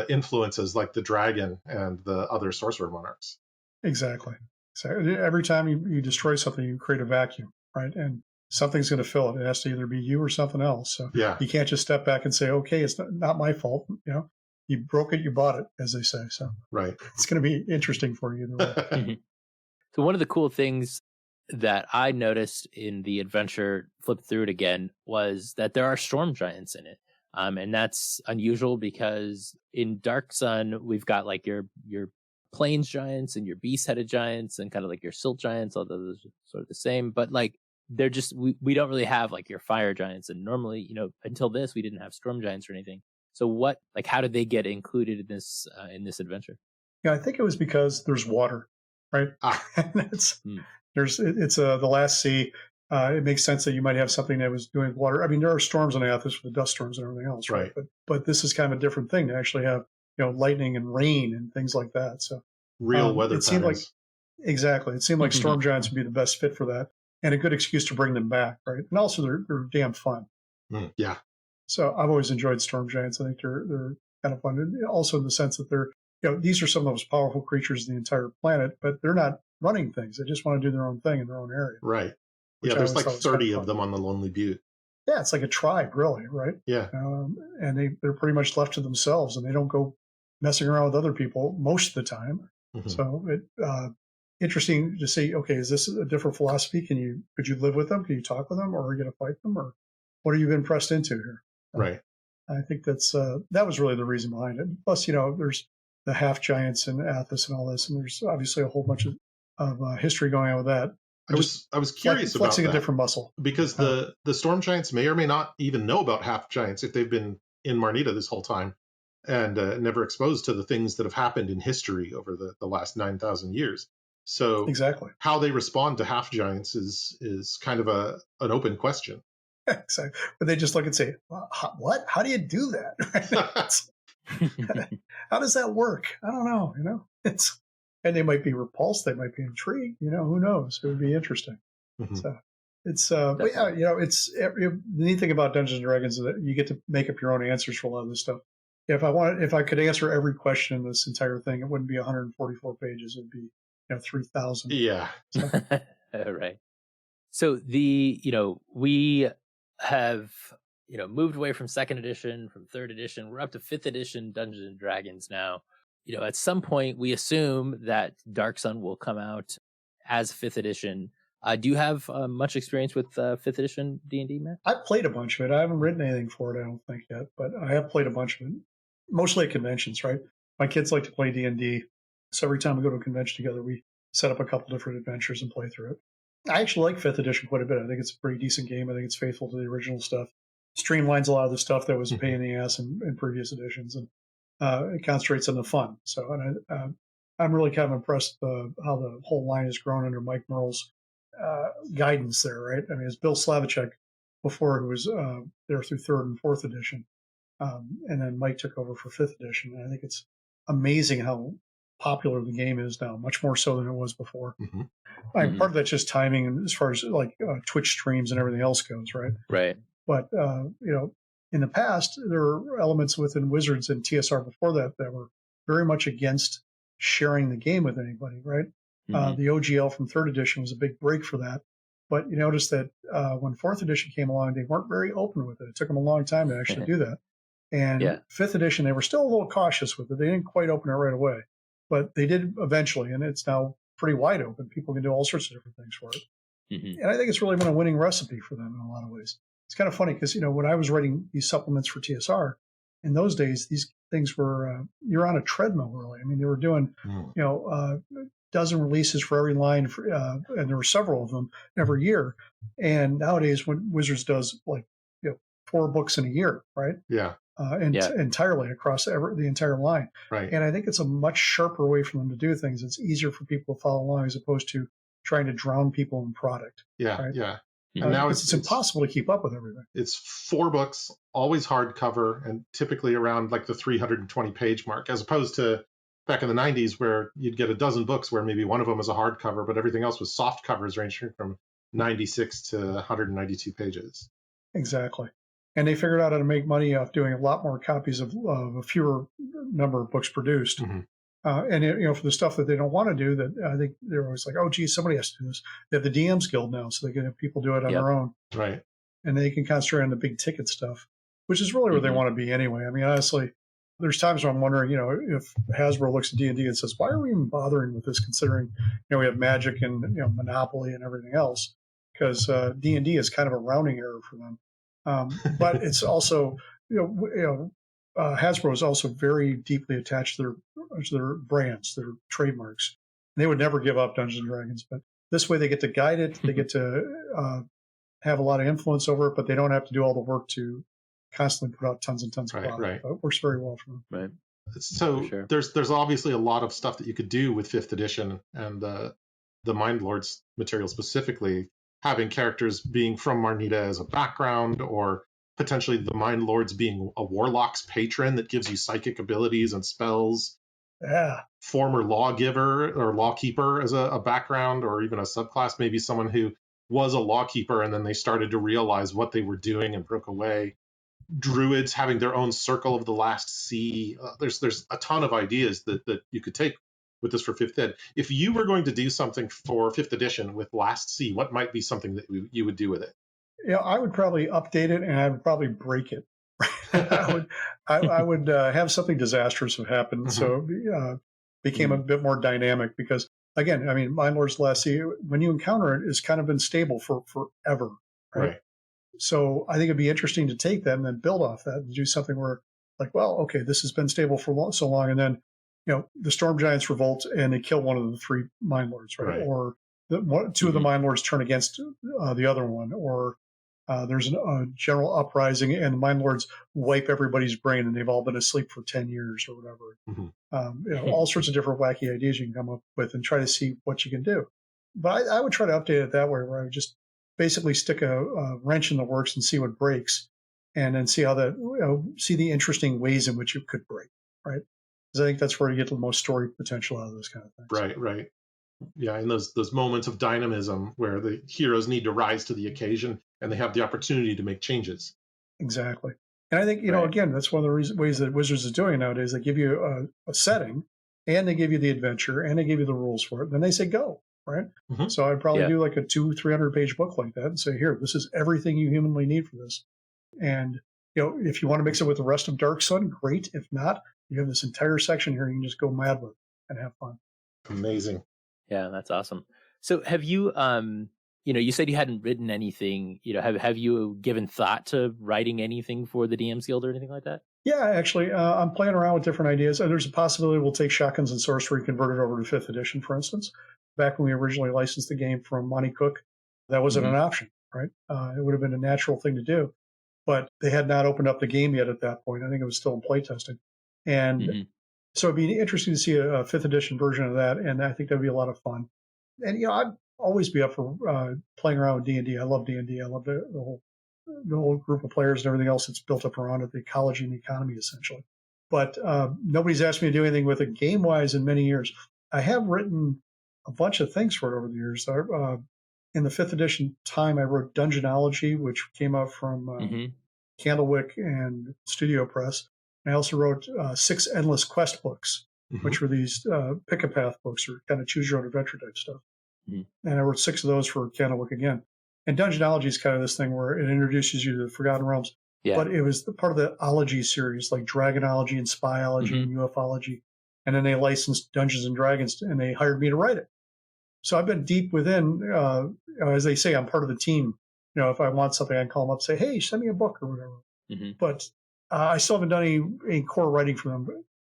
influences like the dragon and the other sorcerer monarchs? Exactly. So every time you destroy something, you create a vacuum. right? And something's going to fill it. It has to either be you or something else. So Yeah. you can't just step back and say, okay, it's not my fault. You broke it, you bought it, as they say. So Right. it's going to be interesting for you either way. Mhm. So one of the cool things that I noticed in the adventure, flipped through it again, was that there are storm giants in it. And that's unusual because in Dark Sun, we've got like your plains giants and your beast-headed giants and kind of like your silt giants, although those are sort of the same. But like they're just, we don't really have like your fire giants. And normally, until this, we didn't have storm giants or anything. So how did they get included in this adventure? Yeah, I think it was because there's water, right? And it's the last sea. It makes sense that you might have something that was doing water. I mean, there are storms in Athas with the dust storms and everything else, right? But this is kind of a different thing to actually have, lightning and rain and things like that. So real weather it seemed patterns. Exactly. It seemed like storm giants would be the best fit for that, and a good excuse to bring them back, right? And also they're damn fun. Yeah. So I've always enjoyed storm giants. I think they're kind of fun. And also in the sense that they're, these are some of the most powerful creatures in the entire planet, but they're not running things. They just want to do their own thing in their own area. Right. Yeah, there's like 30 of them on the Lonely Butte. Yeah, it's like a tribe, really, right? Yeah. And they're pretty much left to themselves, and they don't go messing around with other people most of the time. Mm-hmm. So interesting to see, okay, is this a different philosophy? Could you live with them? Can you talk with them? Or are you going to fight them? Or what have you been pressed into here? Right. I think that was really the reason behind it. Plus, there's the half giants and Athas and all this, and there's obviously a whole bunch of history going on with that. I was curious about flexing that, a different muscle, because the storm giants may or may not even know about half giants if they've been in Marnita this whole time and never exposed to the things that have happened in history over the last 9,000 years. So exactly how they respond to half giants is kind of an open question. Exactly, but they just look and say, "What? How do you do that? How does that work? I don't know. And they might be repulsed, they might be intrigued. Who knows? It would be interesting. Mm-hmm. So it's but yeah, the neat thing about Dungeons and Dragons is that you get to make up your own answers for a lot of this stuff. If I could answer every question in this entire thing, it wouldn't be 144 pages. It'd be 3,000. Yeah. So. Right. So we have moved away from second edition, from third edition. We're up to fifth edition Dungeons and Dragons now. At some point we assume that Dark Sun will come out as fifth edition. Do you have much experience with fifth edition D&D, Matt? I've played a bunch of it. I haven't written anything for it, I don't think yet, but I have played a bunch of it, mostly at conventions, right? My kids like to play D&D, so every time we go to a convention together, we set up a couple different adventures and play through it. I actually like fifth edition quite a bit. I think it's a pretty decent game. I think it's faithful to the original stuff. Streamlines a lot of the stuff that was a pain in the ass in previous editions, and it concentrates on the fun. So, and I'm really kind of impressed how the whole line has grown under Mike Merle's guidance there, right? I mean, it's Bill Slavichuk before, who was there through third and fourth edition, and then Mike took over for fifth edition. And I think it's amazing how popular the game is now, much more so than it was before. Mm-hmm. Part of that's just timing, as far as like Twitch streams and everything else goes, right? Right. But in the past, there were elements within Wizards and TSR before that were very much against sharing the game with anybody, right? Mm-hmm. The OGL from third edition was a big break for that. But you notice that when fourth edition came along, they weren't very open with it. It took them a long time to actually do that. And fifth edition, they were still a little cautious with it. They didn't quite open it right away, but they did eventually, and it's now pretty wide open. People can do all sorts of different things for it. Mm-hmm. And I think it's really been a winning recipe for them in a lot of ways. It's kind of funny because, when I was writing these supplements for TSR, in those days, these things were, you're on a treadmill, really. I mean, they were doing, a dozen releases for every line, and there were several of them every year. And nowadays, when Wizards does 4 books in a year, right? Yeah. Entirely across the entire line. Right. And I think it's a much sharper way for them to do things. It's easier for people to follow along as opposed to trying to drown people in product. Yeah. Right? Yeah. And now it's impossible to keep up with everything. It's 4 books, always hardcover, and typically around like the 320 page mark, as opposed to back in the 90s where you'd get a dozen books where maybe one of them was a hardcover, but everything else was soft covers ranging from 96 to 192 pages. Exactly. And they figured out how to make money off doing a lot more copies of a fewer number of books produced. Mm-hmm. And for the stuff that they don't want to do, that I think they're always like, oh, geez, somebody has to do this. They have the DMs Guild now, so they can have people do it on their own. Right. And they can concentrate on the big ticket stuff, which is really where they want to be anyway. I mean, honestly, there's times where I'm wondering, if Hasbro looks at D&D and says, why are we even bothering with this, considering, we have Magic and, Monopoly and everything else, because D&D is kind of a rounding error for them. But it's also, Hasbro is also very deeply attached to their brands, their trademarks. And they would never give up Dungeons and Dragons, but this way they get to guide it. They get to have a lot of influence over it, but they don't have to do all the work to constantly put out tons and tons of product. Right. It works very well for them. Right. So there's obviously a lot of stuff that you could do with 5th edition and the Mind Lords material specifically, having characters being from Marnita as a background, or potentially the Mind Lords being a warlock's patron that gives you psychic abilities and spells. Yeah. Former lawgiver or lawkeeper as a background, or even a subclass, maybe someone who was a lawkeeper and then they started to realize what they were doing and broke away. Druids having their own circle of the last sea. There's a ton of ideas that you could take with this for 5th ed. If you were going to do something for 5th edition with Last Sea, what might be something that you would do with it? I would probably update it, and I would probably break it. I would have something disastrous have happened, so it became a bit more dynamic. Because again, I mean, Mind Lords Last Sea, when you encounter it, it's kind of been stable for forever, right? So I think it'd be interesting to take that and then build off that and do something where, like, well, okay, this has been stable for so long, and then the Storm Giants revolt and they kill one of the 3 Mind Lords, right? Or 2 of the Mind Lords turn against the other one, or there's a general uprising and the Mind Lords wipe everybody's brain and they've all been asleep for 10 years or whatever. All sorts of different wacky ideas you can come up with and try to see what you can do. But I would try to update it that way, where I would just basically stick a wrench in the works and see what breaks, and then see how see the interesting ways in which it could break, right? Because I think that's where you get the most story potential out of those kind of things. Right. Yeah, and those moments of dynamism where the heroes need to rise to the occasion and they have the opportunity to make changes. Exactly. And I think, again, that's one of the ways that Wizards is doing nowadays. They give you a setting, and they give you the adventure, and they give you the rules for it. And then they say, go, right? So I'd probably do like a 200-300 page book like that and say, here, this is everything you humanly need for this. And, if you want to mix it with the rest of Dark Sun, great. If not, you have this entire section here you can just go mad with and have fun. Amazing. Yeah, that's awesome. So have you, you said you hadn't written anything, have you given thought to writing anything for the DMs Guild or anything like that? Yeah, actually, I'm playing around with different ideas. There's a possibility we'll take Shotguns and Sorcery, convert it over to 5th edition, for instance. Back when we originally licensed the game from Monty Cook, that wasn't an option, right? It would have been a natural thing to do. But they had not opened up the game yet at that point. I think it was still in playtesting. And so it'd be interesting to see a 5th edition version of that, and I think that'd be a lot of fun. And I'd always be up for playing around with D&D. I love D&D. I love the whole group of players and everything else that's built up around it, the ecology and the economy, essentially. But nobody's asked me to do anything with it game-wise in many years. I have written a bunch of things for it over the years. In the 5th edition time, I wrote Dungeonology, which came out from Candlewick and Studio Press. I also wrote 6 Endless Quest books, which were these pick-a-path books, or kind of choose-your-own-adventure type stuff. And I wrote 6 of those for Candlewick again. And Dungeonology is kind of this thing where it introduces you to the Forgotten Realms. Yeah. But it was part of the Ology series, like Dragonology and Spyology and UFology. And then they licensed Dungeons and Dragons, and they hired me to write it. So I've been deep within, as they say, I'm part of the team. If I want something, I call them up and say, hey, send me a book or whatever. But I still haven't done any core writing for them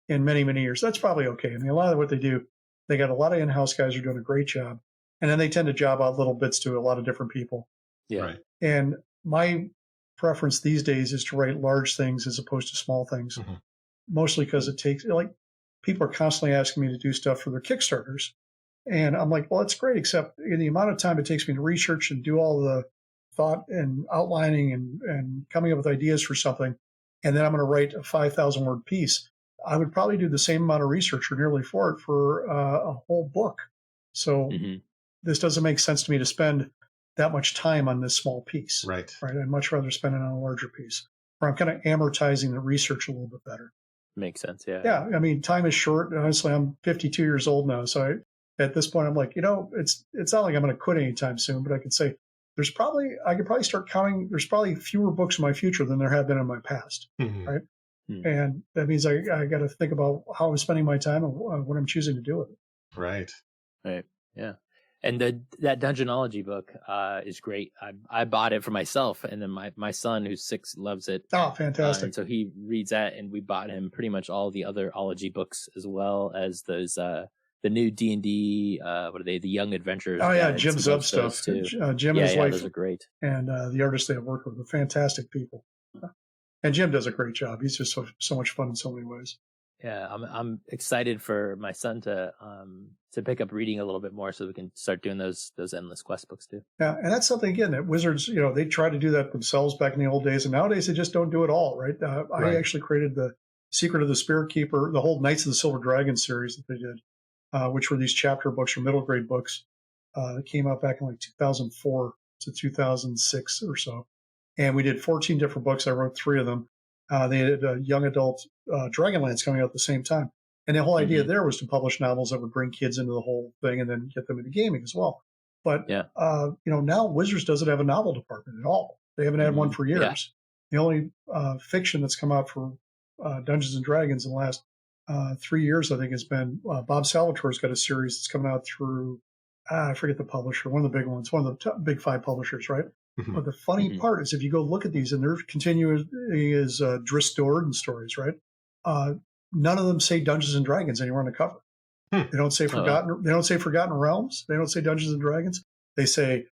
in many, many years. That's probably okay. I mean, a lot of what they do, they got a lot of in-house guys who are doing a great job. And then they tend to job out little bits to a lot of different people. Yeah. Right. And my preference these days is to write large things as opposed to small things. Mostly because it takes, people are constantly asking me to do stuff for their Kickstarters. And I'm like, well, that's great, except in the amount of time it takes me to research and do all the thought and outlining and coming up with ideas for something, and then I'm going to write a 5,000-word piece, I would probably do the same amount of research or nearly for it for a whole book. So this doesn't make sense to me to spend that much time on this small piece. Right. I'd much rather spend it on a larger piece, where I'm kind of amortizing the research a little bit better. Makes sense. Yeah. Yeah. I mean, time is short. Honestly, I'm 52 years old now. So at this point, I'm like, it's not like I'm going to quit anytime soon, but I could say I could probably start counting. There's probably fewer books in my future than there have been in my past. Mhm. Right. And that means I got to think about how I'm spending my time and what I'm choosing to do with it. Right. Right. Yeah. And that Dungeonology book is great. I bought it for myself, and then my son, who's 6, loves it. Oh, fantastic! And so he reads that, and we bought him pretty much all the other ology books, as well as those the new D&D. What are they? The Young Adventurers. Oh yeah, Jim Zub stuff too. Jim and his wife, those are great, and the artists they have worked with are fantastic people. And Jim does a great job. He's just so much fun in so many ways. Yeah, I'm excited for my son to pick up reading a little bit more, so we can start doing those Endless Quest books too. Yeah, and that's something again that Wizards, they tried to do that themselves back in the old days, and nowadays they just don't do it all. Right? I actually created the Secret of the Spirit Keeper, the whole Knights of the Silver Dragon series that they did, which were these chapter books or middle grade books that came out back in like 2004 to 2006 or so, and we did 14 different books. I wrote 3 of them. They had young adult Dragonlance coming out at the same time. And the whole idea there was to publish novels that would bring kids into the whole thing and then get them into gaming as well. But, now Wizards doesn't have a novel department at all. They haven't had one for years. Yeah. The only fiction that's come out for Dungeons and Dragons in the last 3 years, I think, has been Bob Salvatore's got a series that's coming out through, I forget the publisher, one of the big ones, one of the big 5 publishers, right? But the funny part is if you go look at these, and they're continuing is Driss Do'Urden stories, right? None of them say Dungeons and Dragons anywhere on the cover. They don't say Forgotten. They don't say Forgotten Realms. They don't say Dungeons and Dragons. They say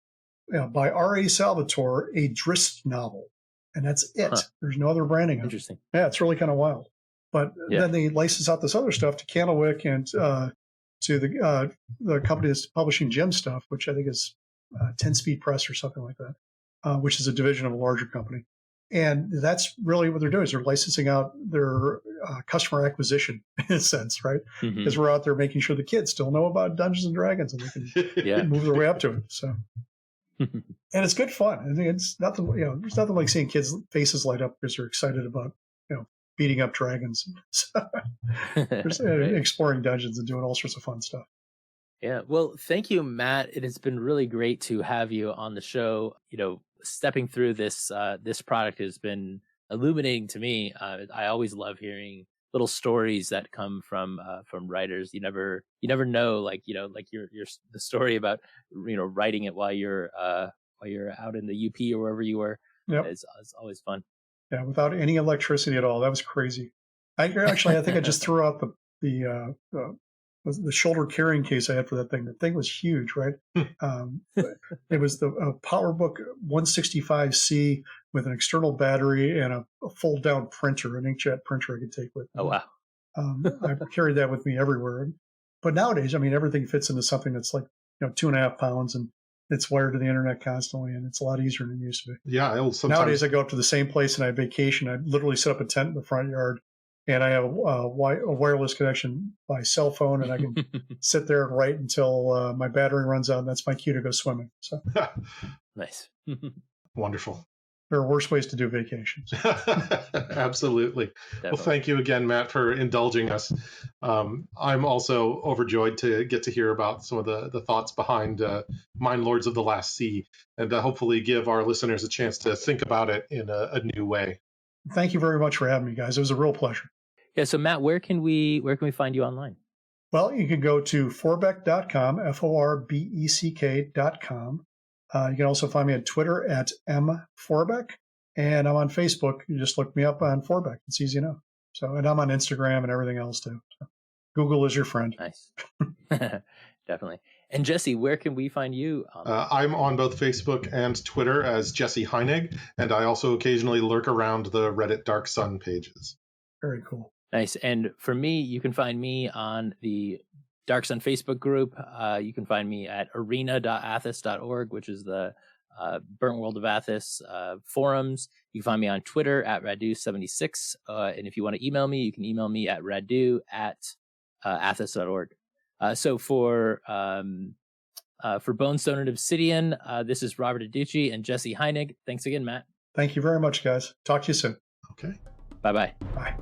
by R.A. Salvatore, a Driss novel, and that's it. There's no other branding. Interesting. Yeah, it's really kind of wild. But then they license out this other stuff to Candlewick and to the company that's publishing Jim stuff, which I think is 10 Speed Press or something like that. Which is a division of a larger company. And that's really what they're doing is they're licensing out their customer acquisition in a sense, right? Because we're out there making sure the kids still know about Dungeons and Dragons and they can move their way up to it. So, and it's good fun. I think it's nothing, there's nothing like seeing kids' faces light up because they're excited about, beating up dragons, exploring dungeons and doing all sorts of fun stuff. Yeah. Well, thank you, Matt. It has been really great to have you on the show. Stepping through this product has been illuminating to me. I always love hearing little stories that come from writers. You never know, like the story about writing it while you're out in the UP or wherever you were. Yep. It's always fun. Yeah, without any electricity at all. That was crazy. I think I just threw out the shoulder carrying case I had for that thing. The thing was huge, right? It was the PowerBook 165C with an external battery and a fold down printer, an inkjet printer I could take with me. Oh, wow. I carried that with me everywhere. But nowadays, everything fits into something that's like, 2.5 pounds and it's wired to the internet constantly, and it's a lot easier than it used to be. Yeah. Nowadays, I go up to the same place and I vacation. I literally set up a tent in the front yard. And I have a wireless connection by cell phone, and I can sit there and write until my battery runs out, and that's my cue to go swimming. So nice. Wonderful. There are worse ways to do vacations. Absolutely. Definitely. Well, thank you again, Matt, for indulging us. I'm also overjoyed to get to hear about some of the thoughts behind Mind Lords of the Last Sea, and hopefully give our listeners a chance to think about it in a new way. Thank you very much for having me, guys. It was a real pleasure. Yeah. So Matt, where can we find you online? Well, you can go to Fourbeck.com, Forbeck.com. You can also find me on Twitter at @mforbeck, and I'm on Facebook. You just look me up on Fourbeck. It's easy enough. So, and I'm on Instagram and everything else too. So, Google is your friend. Nice. Definitely. And Jesse, where can we find you? I'm on both Facebook and Twitter as Jesse Heinig, and I also occasionally lurk around the Reddit Dark Sun pages. Very cool. Nice. And for me, you can find me on the Dark Sun Facebook group. You can find me at arena.athas.org, which is the Burnt World of Athas forums. You can find me on Twitter at Radu76. And if you want to email me, you can email me at radu@athas.org. So for Bone Stone and Obsidian, this is Robert Aducci and Jesse Heinig. Thanks again, Matt. Thank you very much, guys. Talk to you soon. Okay. Bye-bye. Bye.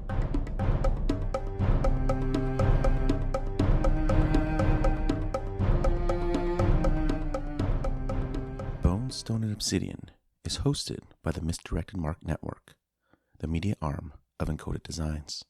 Stone and Obsidian is hosted by the Misdirected Mark Network, the media arm of Encoded Designs.